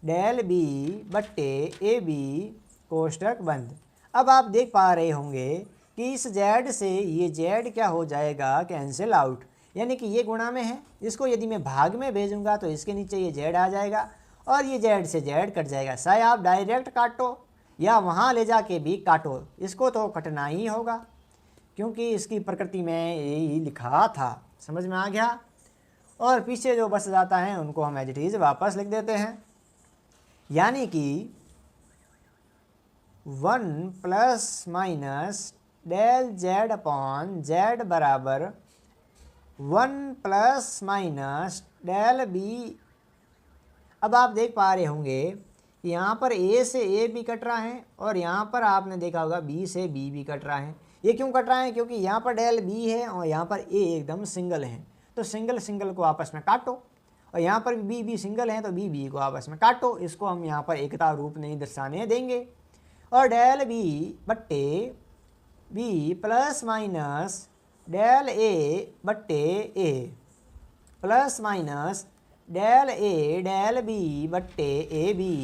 Speaker 1: del b बट्टे ए बी कोष्टक बंद। अब आप देख पा रहे होंगे कि इस z से ये z क्या हो जाएगा, कैंसिल आउट, यानी कि ये गुणा में है, इसको यदि मैं भाग में भेजूंगा तो इसके नीचे ये z आ जाएगा और ये z से z कट जाएगा। चाहे आप डायरेक्ट काटो या वहाँ ले जाके भी काटो, इसको तो कटना ही होगा क्योंकि इसकी प्रकृति में यही लिखा था। समझ में आ गया। और पीछे जो बच जाता है उनको हम एज इट इज वापस लिख देते हैं, यानी कि 1 plus minus del z upon z बराबर 1 प्लस माइनस डेल बी। अब आप देख पा रहे होंगे कि यहाँ पर a से a भी कट रहा है और यहाँ पर आपने देखा होगा b से b भी कट रहा है। ये क्यों कट रहा है? क्योंकि यहाँ पर डेल b है और यहाँ पर a एकदम सिंगल है, तो सिंगल सिंगल को आपस में काटो, और यहाँ पर b भी सिंगल है तो b b को आपस में काटो। इसको हम यहाँ पर एकता रूप नहीं दर्शाने देंगे। और डेल b बट्टे b plus minus del a बट्टे a plus minus del a del b बट्टे ए बी,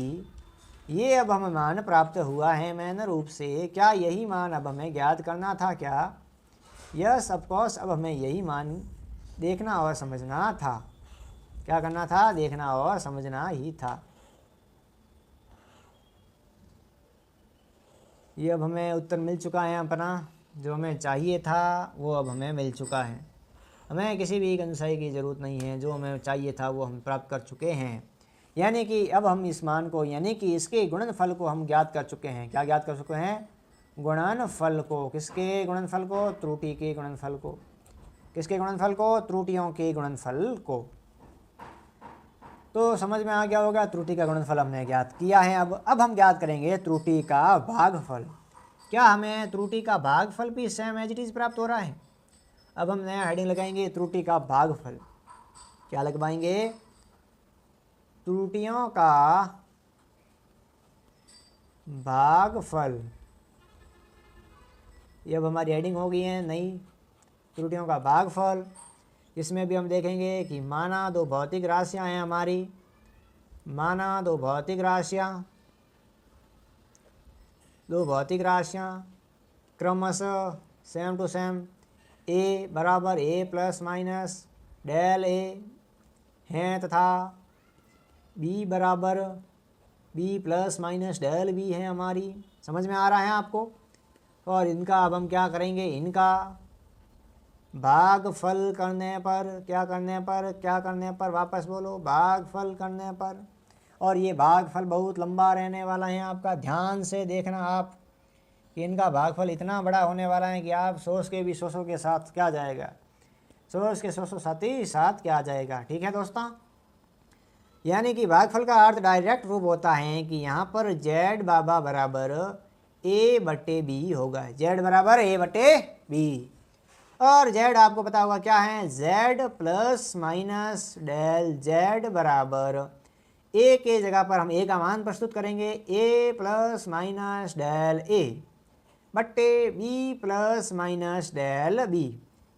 Speaker 1: ये अब हमें मान प्राप्त हुआ है मैन रूप से। क्या यही मान अब हमें ज्ञात करना था क्या? यस ऑफकोर्स, अब हमें यही मान देखना और समझना था। क्या करना था? देखना और समझना ही था। ये अब हमें उत्तर मिल चुका है अपना, जो हमें चाहिए था वो अब हमें मिल चुका है। हमें किसी भी कंसाई की ज़रूरत नहीं है, जो हमें चाहिए था वो हम प्राप्त कर चुके हैं। यानी कि अब हम इस मान को, यानी कि इसके गुणनफल को हम ज्ञात कर चुके हैं। क्या ज्ञात कर चुके हैं? गुणनफल को। किसके गुणनफल को? त्रुटि के गुणनफल को। किसके गुणनफल को? त्रुटियों के गुणनफल को। तो समझ में आ गया होगा, त्रुटि का गुणनफल हमने ज्ञात किया है। अब हम ज्ञात करेंगे त्रुटि का भागफल। क्या हमें त्रुटि का भागफल भी सेम एज इट इज प्राप्त हो रहा है? अब हम नया हेडिंग लगाएंगे, त्रुटि का भागफल। क्या लगवाएंगे? त्रुटियों का भागफल। ये अब हमारी हेडिंग हो गई है नई, त्रुटियों का भागफल। इसमें भी हम देखेंगे कि माना दो भौतिक राशियां हैं हमारी, माना दो भौतिक राशियां क्रमशः सेम टू सेम a बराबर a plus minus del a हैं तथा b बराबर b plus minus del b है हमारी। समझ में आ रहा है आपको? और इनका अब हम क्या करेंगे? इनका भागफल करने पर, क्या करने पर वापस बोलो, भागफल करने पर। और ये भागफल बहुत लंबा रहने वाला है आपका, ध्यान से देखना आप कि इनका भागफल इतना बड़ा होने वाला है कि आप सोच के भी सोचो के साथ क्या जाएगा, सोच के सोचो साथ ही साथ क्या जाएगा। ठीक है दोस्तों, यानी कि भागफल का अर्थ डायरेक्ट रूप होता है कि यहाँ पर z बाबा बराबर a बटे b होगा, z बराबर a बटे b। और z आपको पता होगा क्या है? z plus minus del z बराबर a के जगह पर हम a का मान प्रस्तुत करेंगे, a plus minus del a बट्टे b plus minus del b।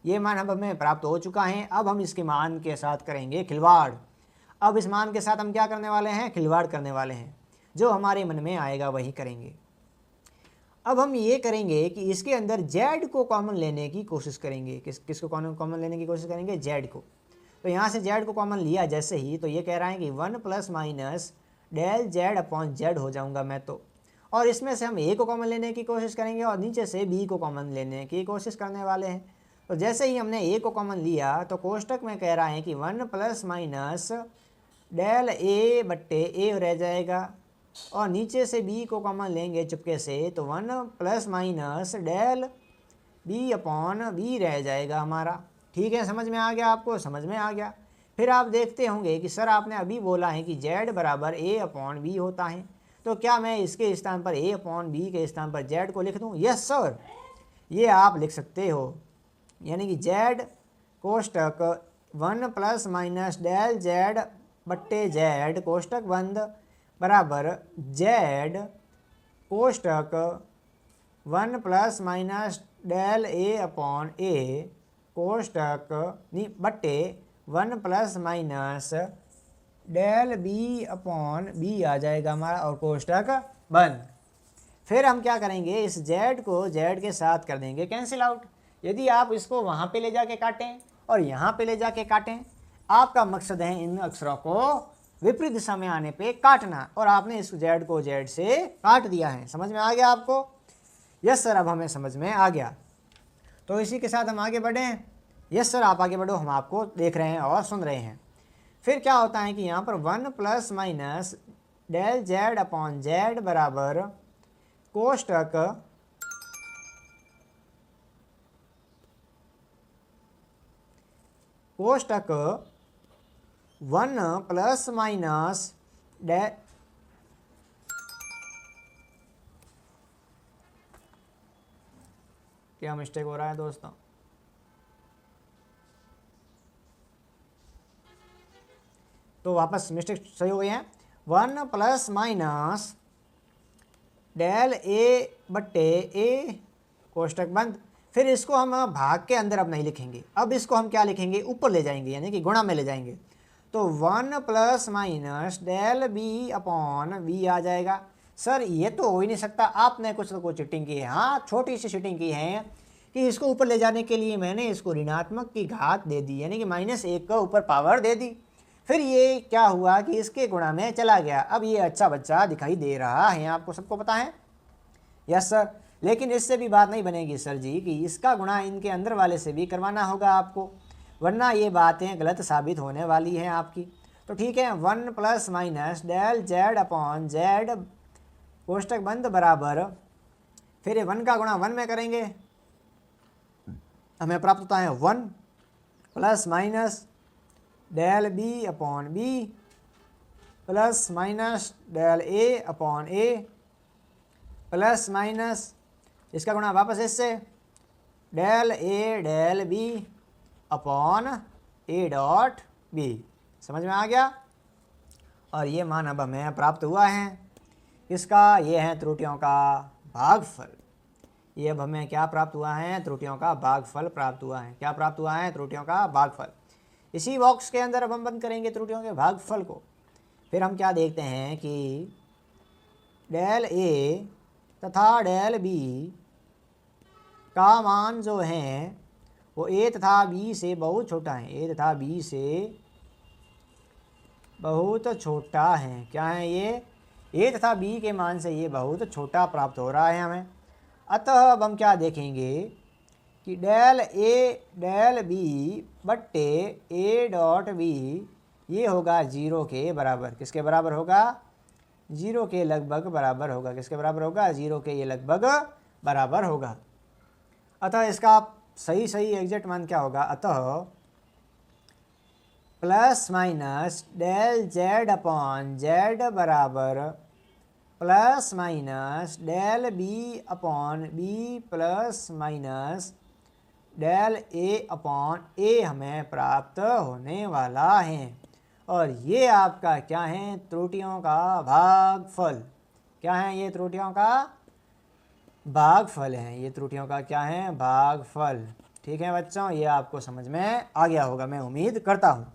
Speaker 1: ये मान अब हमें प्राप्त हो चुका है। अब हम इसके मान के साथ करेंगे खिलवाड़। अब इस मान के साथ हम क्या करने वाले हैं? खिलवाड़ करने वाले हैं। जो हमारे मन में आएगा वही करेंगे। अब हम ये करेंगे कि इसके अंदर z को कॉमन लेने की कोशिश करेंगे। किसको कॉमन लेने की कोशिश करेंगे? z को। तो यहाँ से z को कॉमन लिया जैसे ही, तो ये कह रहा है कि 1 plus minus del z upon z हो जाऊँगा मैं तो। और इसमें से हम a को कॉमन लेने की कोशिश करेंगे और नीचे से b को कॉमन लेने की कोशिश करने वाले हैं। तो जैसे ही हमने a को कॉमन लिया तो कोष्टक में कह रहा है कि 1 प्लस माइनस डेल a बट्टे a रह जाएगा, और नीचे से b को कॉमन लेंगे चुपके से, तो 1 plus minus del b upon b रह जाएगा हमारा। ठीक है, समझ में आ गया आपको? समझ में आ गया। फिर आप देखते होंगे कि सर आपने अभी बोला है कि z बराबर a अपॉन b होता है, तो क्या मैं इसके स्थान पर a अपॉन b के स्थान पर z को लिख दूँ? यस सर, ये आप लिख सकते हो। यानी कि z कोष्टक 1 प्लस माइनस डेल z बट्टे z कोष्टक बंद बराबर z कोष्टक 1 plus minus del A upon a कोष्टक बट्टे 1 plus minus del b upon b आ जाएगा हमारा और कोष्टक बंद। फिर हम क्या करेंगे, इस z को z के साथ कर देंगे कैंसिल आउट। यदि आप इसको वहाँ पे ले जाके काटें और यहाँ पे ले जाके काटें, आपका मकसद है इन अक्षरों को विपरीत दिशा में आने पे काटना, और आपने इस z को z से काट दिया है। समझ में आ गया आपको? यस सर, अब हमें समझ में आ गया। तो इसी के साथ हम आगे बढ़ें। यस सर, आप आगे बढ़ो, हम आपको देख रहे हैं और सुन रहे हैं। फिर क्या होता है कि यहाँ पर 1 plus minus del z upon z बराबर कोष्टक 1 प्लस माइनस क्या मिस्टेक हो रहा है दोस्तों? तो वापस मिस्टेक सही हो गई है। 1 प्लस माइनस डेल ए बट्टे ए कोष्टक बंद। फिर इसको हम भाग के अंदर अब नहीं लिखेंगे, अब इसको हम क्या लिखेंगे, ऊपर ले जाएंगे, यानी कि गुणा में ले जाएंगे। तो 1 plus minus del b upon b आ जाएगा। सर ये तो हो ही नहीं सकता, आपने कुछ तो कुछ चीटिंग की है। हाँ, छोटी सी चीटिंग की है कि इसको ऊपर ले जाने के लिए मैंने इसको ऋणात्मक की घात दे दी, यानी कि -1 का ऊपर पावर दे दी। फिर ये क्या हुआ कि इसके गुणा में चला गया। अब ये अच्छा बच्चा दिखाई दे रहा है, आपको सबको पता है। यस सर, लेकिन इससे भी बात नहीं बनेगी सर जी कि इसका गुणा इनके अंदर वाले से भी करवाना होगा आपको, वरना ये बातें गलत साबित होने वाली हैं आपकी। तो ठीक है, 1 plus minus del z upon z कोष्टक बंद बराबर, फिर ये 1 का गुणा 1 में करेंगे, हमें प्राप्त होता है 1 plus minus del b upon b plus minus del A upon a plus minus इसका गुणा वापस इससे del b upon a dot b. समझ में आ गया? और ये मान अब हमें प्राप्त हुआ है इसका, ये है त्रुटियों का भागफल। ये अब हमें क्या प्राप्त हुआ है, त्रुटियों का भागफल प्राप्त हुआ है। क्या प्राप्त हुआ है? त्रुटियों का भागफल। इसी बॉक्स के अंदर अब हम बंद करेंगे त्रुटियों के भागफल को। फिर हम क्या देखते हैं कि डेल ए तथा डेल बी का मान जो है वो ए तथा बी से बहुत छोटा है, ए तथा बी से बहुत छोटा है। क्या है ये? ए तथा बी के मान से ये बहुत छोटा प्राप्त हो रहा है हमें। अतः अब हम क्या देखेंगे कि डेल ए डेल बी बट्टे ए डॉट बी ये होगा 0 के बराबर। किसके बराबर होगा? 0 के लगभग बराबर होगा। किसके बराबर होगा? 0 के ये लगभग बराबर होगा। अतः इसका सही एग्जैक्ट मान क्या होगा? अतः plus minus del z upon z बराबर plus minus del b upon b plus minus del A upon a हमें प्राप्त होने वाला है। और ये आपका क्या है? त्रुटियों का भागफल। क्या है ये? त्रुटियों का भागफल है। ये त्रुटियों का क्या है? भागफल। ठीक है बच्चों, ये आपको समझ में आ गया होगा, मैं उम्मीद करता हूँ।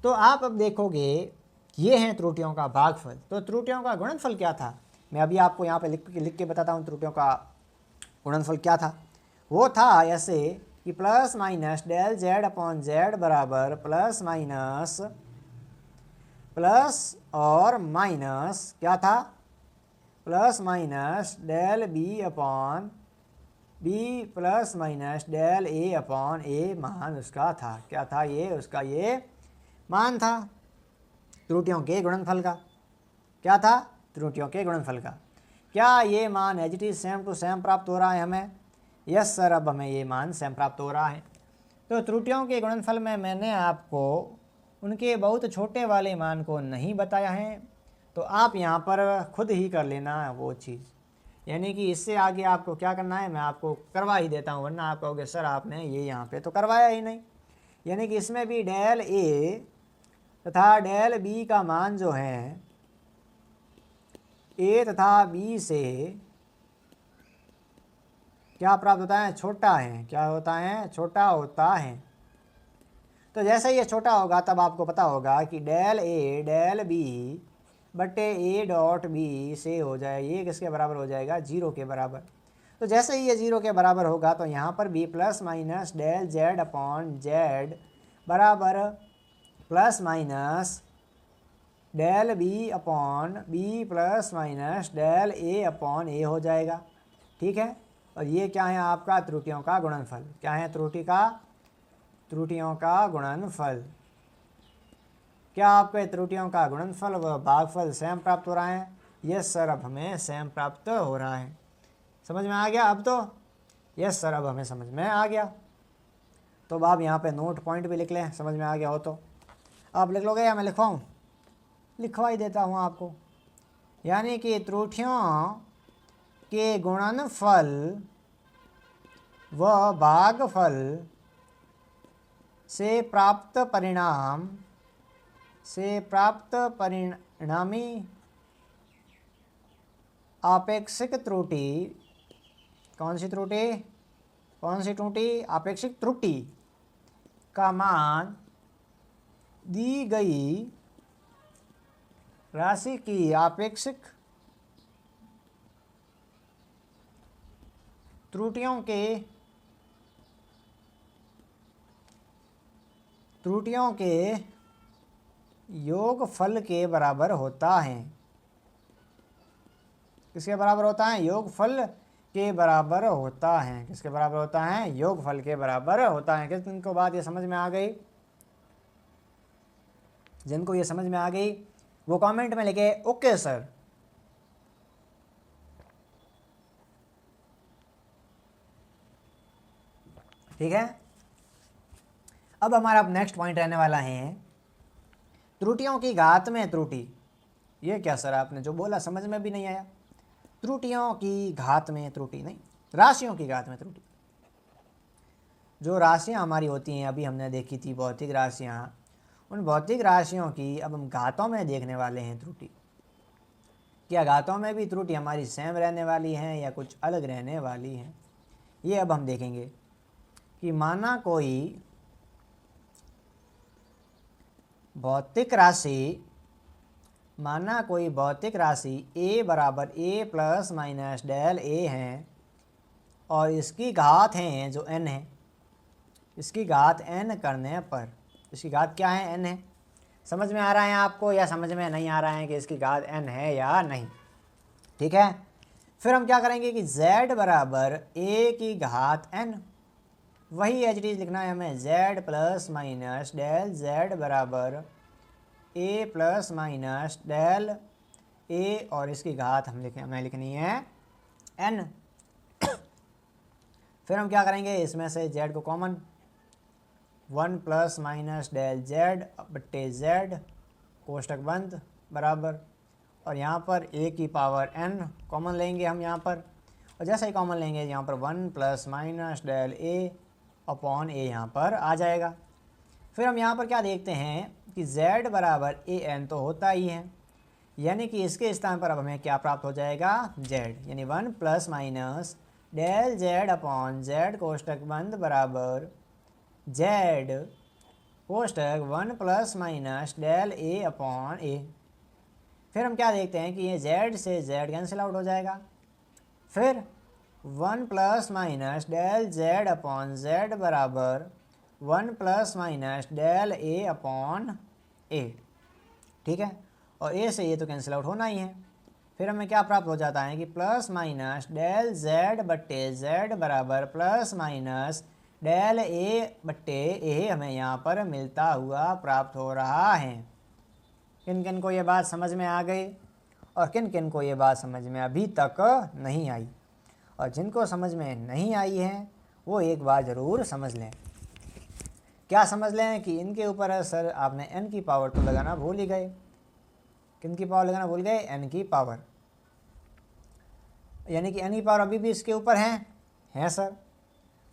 Speaker 1: तो आप अब देखोगे ये हैं त्रुटियों का भागफल। तो त्रुटियों का गुणनफल क्या था? मैं अभी आपको यहाँ पे लिख के बताता हूँ त्रुटियों का गुणनफल क्या था। वो था ऐसे कि plus minus del z upon z बराबर प्लस माइनस प्लस और माइनस क्या था? Plus minus del b upon b plus minus del A upon a मान उसका था। क्या था ये? उसका ये मान था त्रुटियों के गुणनफल का। क्या था? त्रुटियों के गुणनफल का। क्या ये मान as it is same to same प्राप्त हो रहा है हमें? यस सर, अब हमें ये मान सेम प्राप्त हो रहा है। तो त्रुटियों के गुणनफल में मैंने आपको उनके बहुत छोटे वाले मान को नहीं बताया है, तो आप यहाँ पर खुद ही कर लेना वो चीज़। यानी कि इससे आगे आपको क्या करना है मैं आपको करवा ही देता हूँ, वरना आप कहोगे सर आपने ये यहाँ पे तो करवाया ही नहीं। यानी कि इसमें भी डेल ए तथा डेल बी का मान जो है ए तथा बी से क्या प्राप्त होता है, छोटा है, क्या होता है, छोटा होता है। तो जैसे ये छोटा होगा तब आपको पता होगा कि डेल ए डेल बी बटे ए डॉट बी से हो जाए, ये किसके बराबर हो जाएगा, 0 के बराबर। तो जैसे ही ये 0 के बराबर होगा तो यहाँ पर b plus minus del Z upon Z बराबर plus minus del b upon b plus minus del A upon a हो जाएगा। ठीक है, और ये क्या है आपका त्रुटियों का गुणनफल। क्या है त्रुटियों का गुणनफल। क्या आपके त्रुटियों का गुणनफल व भागफल सेम प्राप्त हो रहा है। यस सर, अब हमें सेम प्राप्त हो रहा है। समझ में आ गया अब तो। यस सर, अब हमें समझ में आ गया। तो अब आप यहाँ पे नोट पॉइंट भी लिख लें, समझ में आ गया हो तो। आप लिख लोगे या मैं लिखवाऊँ, लिखवा ही देता हूँ आपको। यानी कि त्रुटियों के गुणनफल व भागफल से प्राप्त परिणामी आपेक्षिक त्रुटि, कौन सी त्रुटि, आपेक्षिक त्रुटि का मान दी गई राशि की आपेक्षिक त्रुटियों के योगफल के बराबर होता है। किसके बराबर होता है, योगफल के बराबर होता है। किसके बराबर होता है, योगफल के बराबर होता है। किनको बात ये समझ में आ गई, जिनको ये समझ में आ गई वो कमेंट में लिखे ओके सर। ठीक है, अब हमारा नेक्स्ट पॉइंट रहने वाला है त्रुटियों की घात में त्रुटि। ये क्या सर आपने जो बोला समझ में भी नहीं आया। त्रुटियों की घात में त्रुटि नहीं, राशियों की घात में त्रुटि। जो राशियां हमारी होती हैं, अभी हमने देखी थी भौतिक राशियां, उन भौतिक राशियों की अब हम घातों में देखने वाले हैं त्रुटि। क्या घातों में भी त्रुटि हमारी सेम रहने वाली है या कुछ अलग रहने वाली है, ये अब हम देखेंगे। कि माना कोई भौतिक राशि a बराबर a plus minus del a है और इसकी घात है जो n है। इसकी घात n करने पर, इसकी घात क्या है, n है। समझ में आ रहा है आपको या समझ में नहीं आ रहा है कि इसकी घात n है या नहीं। ठीक है, फिर हम क्या करेंगे कि z बराबर a की घात n, वही एच डी लिखना है हमें। z plus minus del z बराबर a plus minus del a और इसकी घात हमें लिखनी है n। फिर हम क्या करेंगे, इसमें से z को common, 1 plus minus del z बट्टे z कोष्टक बंद बराबर, और यहाँ पर a की पावर n कॉमन लेंगे हम यहाँ पर, और जैसे ही कॉमन लेंगे यहाँ पर 1 plus minus del a upon a यहाँ पर आ जाएगा। फिर हम यहाँ पर क्या देखते हैं कि z बराबर a n तो होता ही है, यानी कि इसके स्थान पर अब हमें क्या प्राप्त हो जाएगा, z, यानी 1 plus minus del z upon z कोष्टक बंद बराबर z कोष्टक 1 plus minus del a upon a। फिर हम क्या देखते हैं कि ये z से z कैंसिल आउट हो जाएगा। फिर 1 plus minus del z upon z बराबर 1 plus minus del a upon a। ठीक है, और a से ये तो कैंसिल आउट होना ही है। फिर हमें क्या प्राप्त हो जाता है कि प्लस माइनस डेल z बट्टे z बराबर प्लस माइनस डेल a बट्टे a हमें यहाँ पर मिलता हुआ प्राप्त हो रहा है। किन किन को ये बात समझ में आ गई और किन किन को ये बात समझ में अभी तक नहीं आई, और जिनको समझ में नहीं आई है वो एक बार ज़रूर समझ लें। क्या समझ लें कि इनके ऊपर सर आपने n की पावर तो लगाना भूल ही गए। किन की पावर लगाना भूल गए, n की पावर, यानी कि n की पावर अभी भी इसके ऊपर है सर।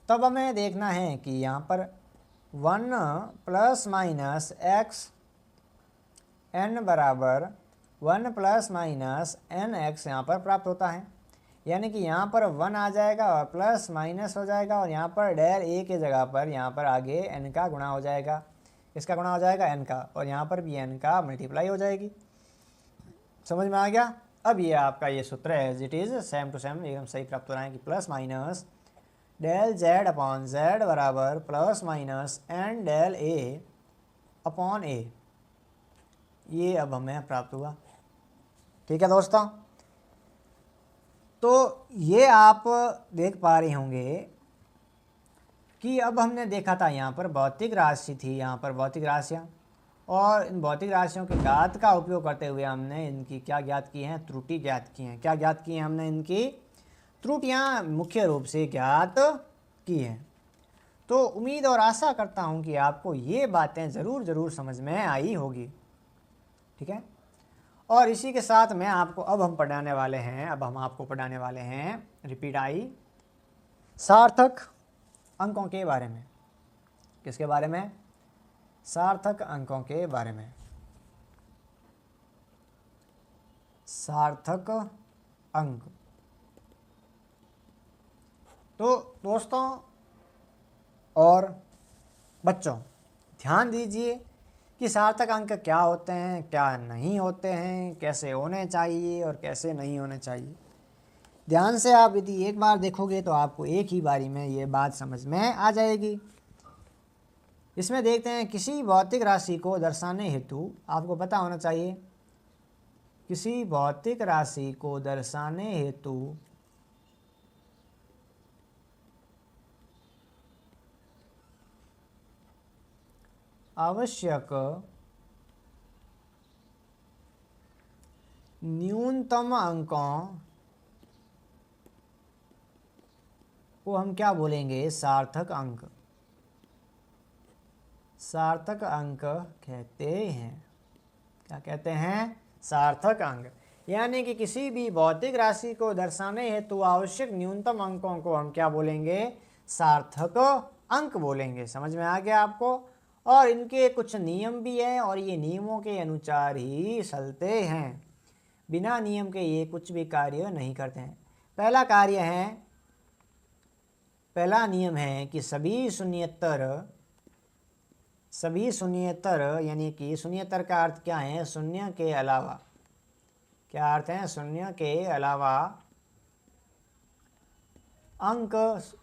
Speaker 1: तब हमें देखना है कि यहाँ पर 1 प्लस माइनस x n बराबर 1 प्लस माइनस एन एक्स यहाँ पर प्राप्त होता है। यानी कि यहाँ पर 1 आ जाएगा और प्लस माइनस हो जाएगा और यहाँ पर डेल ए के जगह पर यहाँ पर आगे एन का गुणा हो जाएगा, इसका गुणा हो जाएगा एन का, और यहाँ पर भी एन का मल्टीप्लाई हो जाएगी। समझ में आ गया? अब ये आपका ये सूत्र है as it is same to same एकदम सही प्राप्त हो रहा है कि plus minus del Z upon Z बराबर plus minus N del A upon A, ये अब हमें प्राप्त हुआ। ठीक है दोस्तों, तो ये आप देख पा रहे होंगे कि अब हमने देखा था यहाँ पर भौतिक राशि थी, यहाँ पर भौतिक राशियाँ, और इन भौतिक राशियों के घात का उपयोग करते हुए हमने इनकी क्या ज्ञात की हैं, त्रुटि ज्ञात की हैं। क्या ज्ञात की हैं हमने? इनकी त्रुटियाँ मुख्य रूप से ज्ञात की हैं। तो उम्मीद और आशा करता हूँ कि आपको ये बातें ज़रूर समझ में आई होगी। ठीक है, और इसी के साथ में आपको अब हम आपको पढ़ाने वाले हैं रिपीट आई सार्थक अंकों के बारे में। किसके बारे में? सार्थक अंकों के बारे में। सार्थक अंक। तो दोस्तों और बच्चों, ध्यान दीजिए कि सार्थक अंक क्या होते हैं, क्या नहीं होते हैं, कैसे होने चाहिए और कैसे नहीं होने चाहिए। ध्यान से आप यदि एक बार देखोगे तो आपको एक ही बारी में ये बात समझ में आ जाएगी। इसमें देखते हैं, किसी भौतिक राशि को दर्शाने हेतु आपको पता होना चाहिए, किसी भौतिक राशि को दर्शाने हेतु आवश्यक न्यूनतम अंकों को हम क्या बोलेंगे? सार्थक अंक। सार्थक अंक कहते हैं। क्या कहते हैं? सार्थक अंक। यानी कि किसी भी भौतिक राशि को दर्शाने हेतु आवश्यक न्यूनतम अंकों को हम क्या बोलेंगे? सार्थक अंक बोलेंगे। समझ में आ गया आपको? और इनके कुछ नियम भी हैं और ये नियमों के अनुसार ही चलते हैं, बिना नियम के ये कुछ भी कार्य नहीं करते हैं। पहला नियम है कि सभी शून्येतर यानी कि शून्येतर का अर्थ क्या है? शून्य के अलावा। क्या अर्थ है? शून्य के अलावा अंक,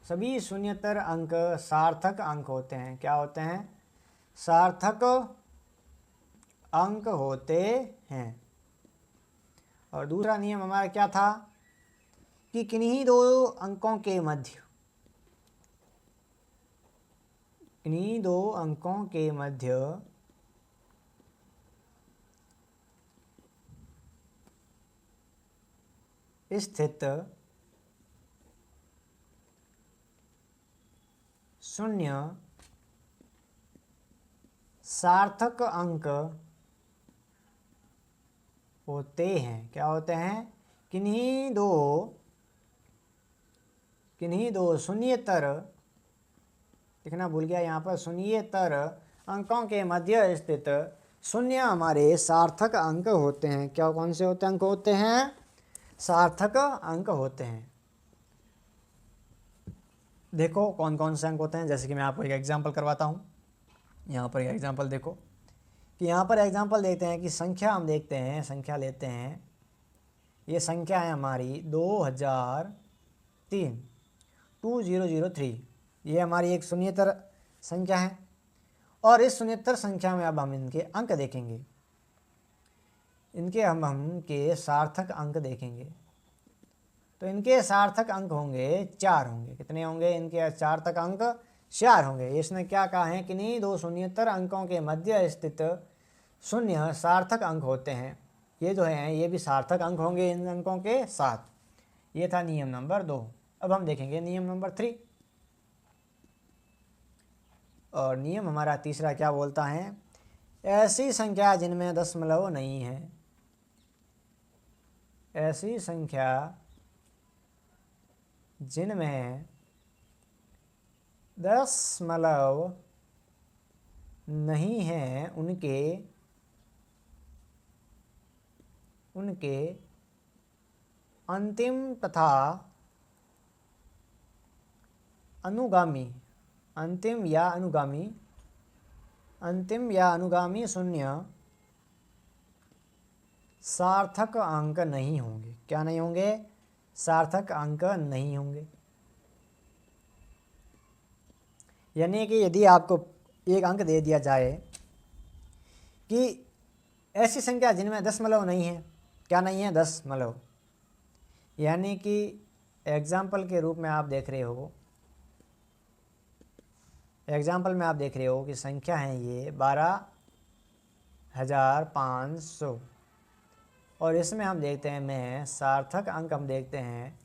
Speaker 1: सभी शून्येतर अंक सार्थक अंक होते हैं। क्या होते हैं? सार्थक अंक होते हैं। और दूसरा नियम हमारा क्या था कि किन्हीं दो अंकों के मध्य स्थित शून्य सार्थक अंक होते हैं। क्या होते हैं? किन्हीं दो शून्येतर, लिखना भूल गया यहाँ पर, शून्येतर अंकों के मध्य स्थित शून्य हमारे सार्थक अंक होते हैं। क्या कौन से अंक होते हैं? सार्थक अंक होते हैं। देखो कौन कौन से अंक होते हैं, जैसे कि मैं आपको एक एग्जांपल करवाता हूँ। यहाँ पर एक एग्जांपल देखो कि यहाँ पर एग्जांपल देखते हैं कि संख्या हम देखते हैं, संख्या लेते हैं। ये संख्या है हमारी 2003 ये हमारी एक शून्येतर संख्या है। और इस शून्येतर संख्या में अब हम इनके अंक देखेंगे, इनके हम के सार्थक अंक देखेंगे। तो इनके सार्थक अंक होंगे 4 होंगे। कितने होंगे? इनके सार्थक अंक 4 होंगे। इसने क्या कहा है? किन्हीं दो शून्येतर अंकों के मध्य स्थित शून्य सार्थक अंक होते हैं। ये जो हैं ये भी सार्थक अंक होंगे इन अंकों के साथ। ये था नियम नंबर 2। अब हम देखेंगे नियम नंबर 3। और नियम हमारा तीसरा क्या बोलता है? ऐसी संख्या जिनमें दशमलव नहीं है, ऐसी संख्या जिनमें दशमलव नहीं है, उनके उनके अंतिम तथा अनुगामी अंतिम या अनुगामी शून्य सार्थक अंक नहीं होंगे। क्या नहीं होंगे? सार्थक अंक नहीं होंगे। यानी कि यदि आपको एक अंक दे दिया जाए कि ऐसी संख्या जिनमें दशमलव नहीं है, क्या नहीं है? दशमलव। यानी कि एग्जाम्पल के रूप में आप देख रहे हो, एग्जाम्पल में आप देख रहे हो कि संख्या है ये 12,500 और इसमें हम देखते हैं में सार्थक अंक हम देखते हैं,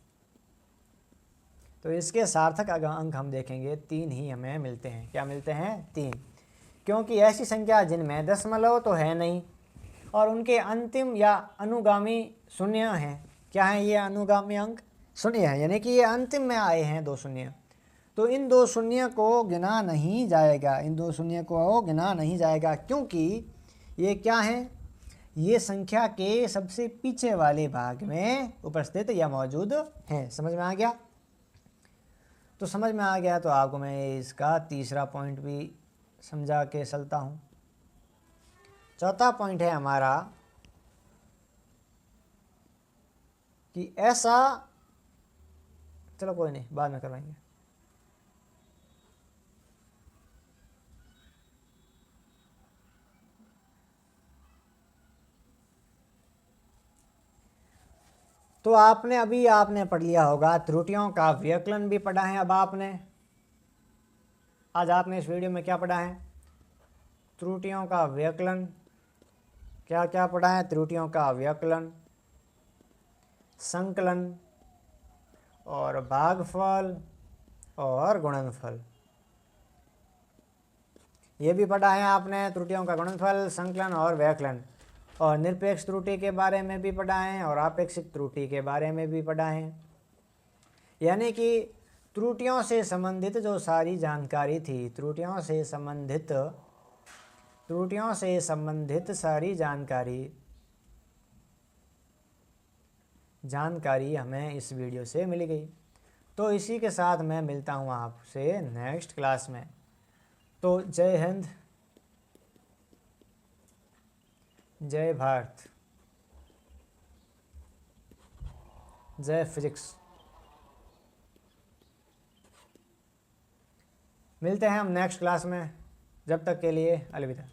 Speaker 1: तो इसके सार्थक अंक हम देखेंगे 3 ही हमें मिलते हैं। क्या मिलते हैं? 3। क्योंकि ऐसी संख्या जिनमें दशमलव तो है नहीं और उनके अंतिम या अनुगामी शून्य हैं। क्या है ये? अनुगामी अंक शून्य है, यानी कि ये अंतिम में आए हैं 2 शून्य। तो इन 2 शून्य को गिना नहीं जाएगा, इन 2 शून्य को गिना नहीं जाएगा, क्योंकि ये क्या है? ये संख्या के सबसे पीछे वाले भाग में उपस्थित या मौजूद हैं। समझ में आ गया? तो समझ में आ गया तो आपको मैं इसका तीसरा पॉइंट भी समझा के चलता हूँ। चौथा पॉइंट है हमारा कि ऐसा, चलो कोई नहीं, बाद में करवाएंगे। तो आपने पढ़ लिया होगा, त्रुटियों का व्यकलन भी पढ़ा है। अब आज आपने इस वीडियो में क्या पढ़ा है? त्रुटियों का व्यकलन। क्या क्या पढ़ा है? त्रुटियों का व्यकलन, संकलन और भागफल और गुणनफल। ये भी पढ़ा है आपने, त्रुटियों का गुणनफल, संकलन और व्यकलन। और निरपेक्ष त्रुटि के बारे में भी पढ़ा है और आपेक्षिक त्रुटि के बारे में भी पढ़ा है। यानी कि त्रुटियों से संबंधित जो सारी जानकारी थी, त्रुटियों से संबंधित सारी जानकारी हमें इस वीडियो से मिल गई। तो इसी के साथ मैं मिलता हूँ आपसे नेक्स्ट क्लास में। तो जय हिंद, जय भारत, जय फिजिक्स। मिलते हैं हम नेक्स्ट क्लास में, जब तक के लिए अलविदा।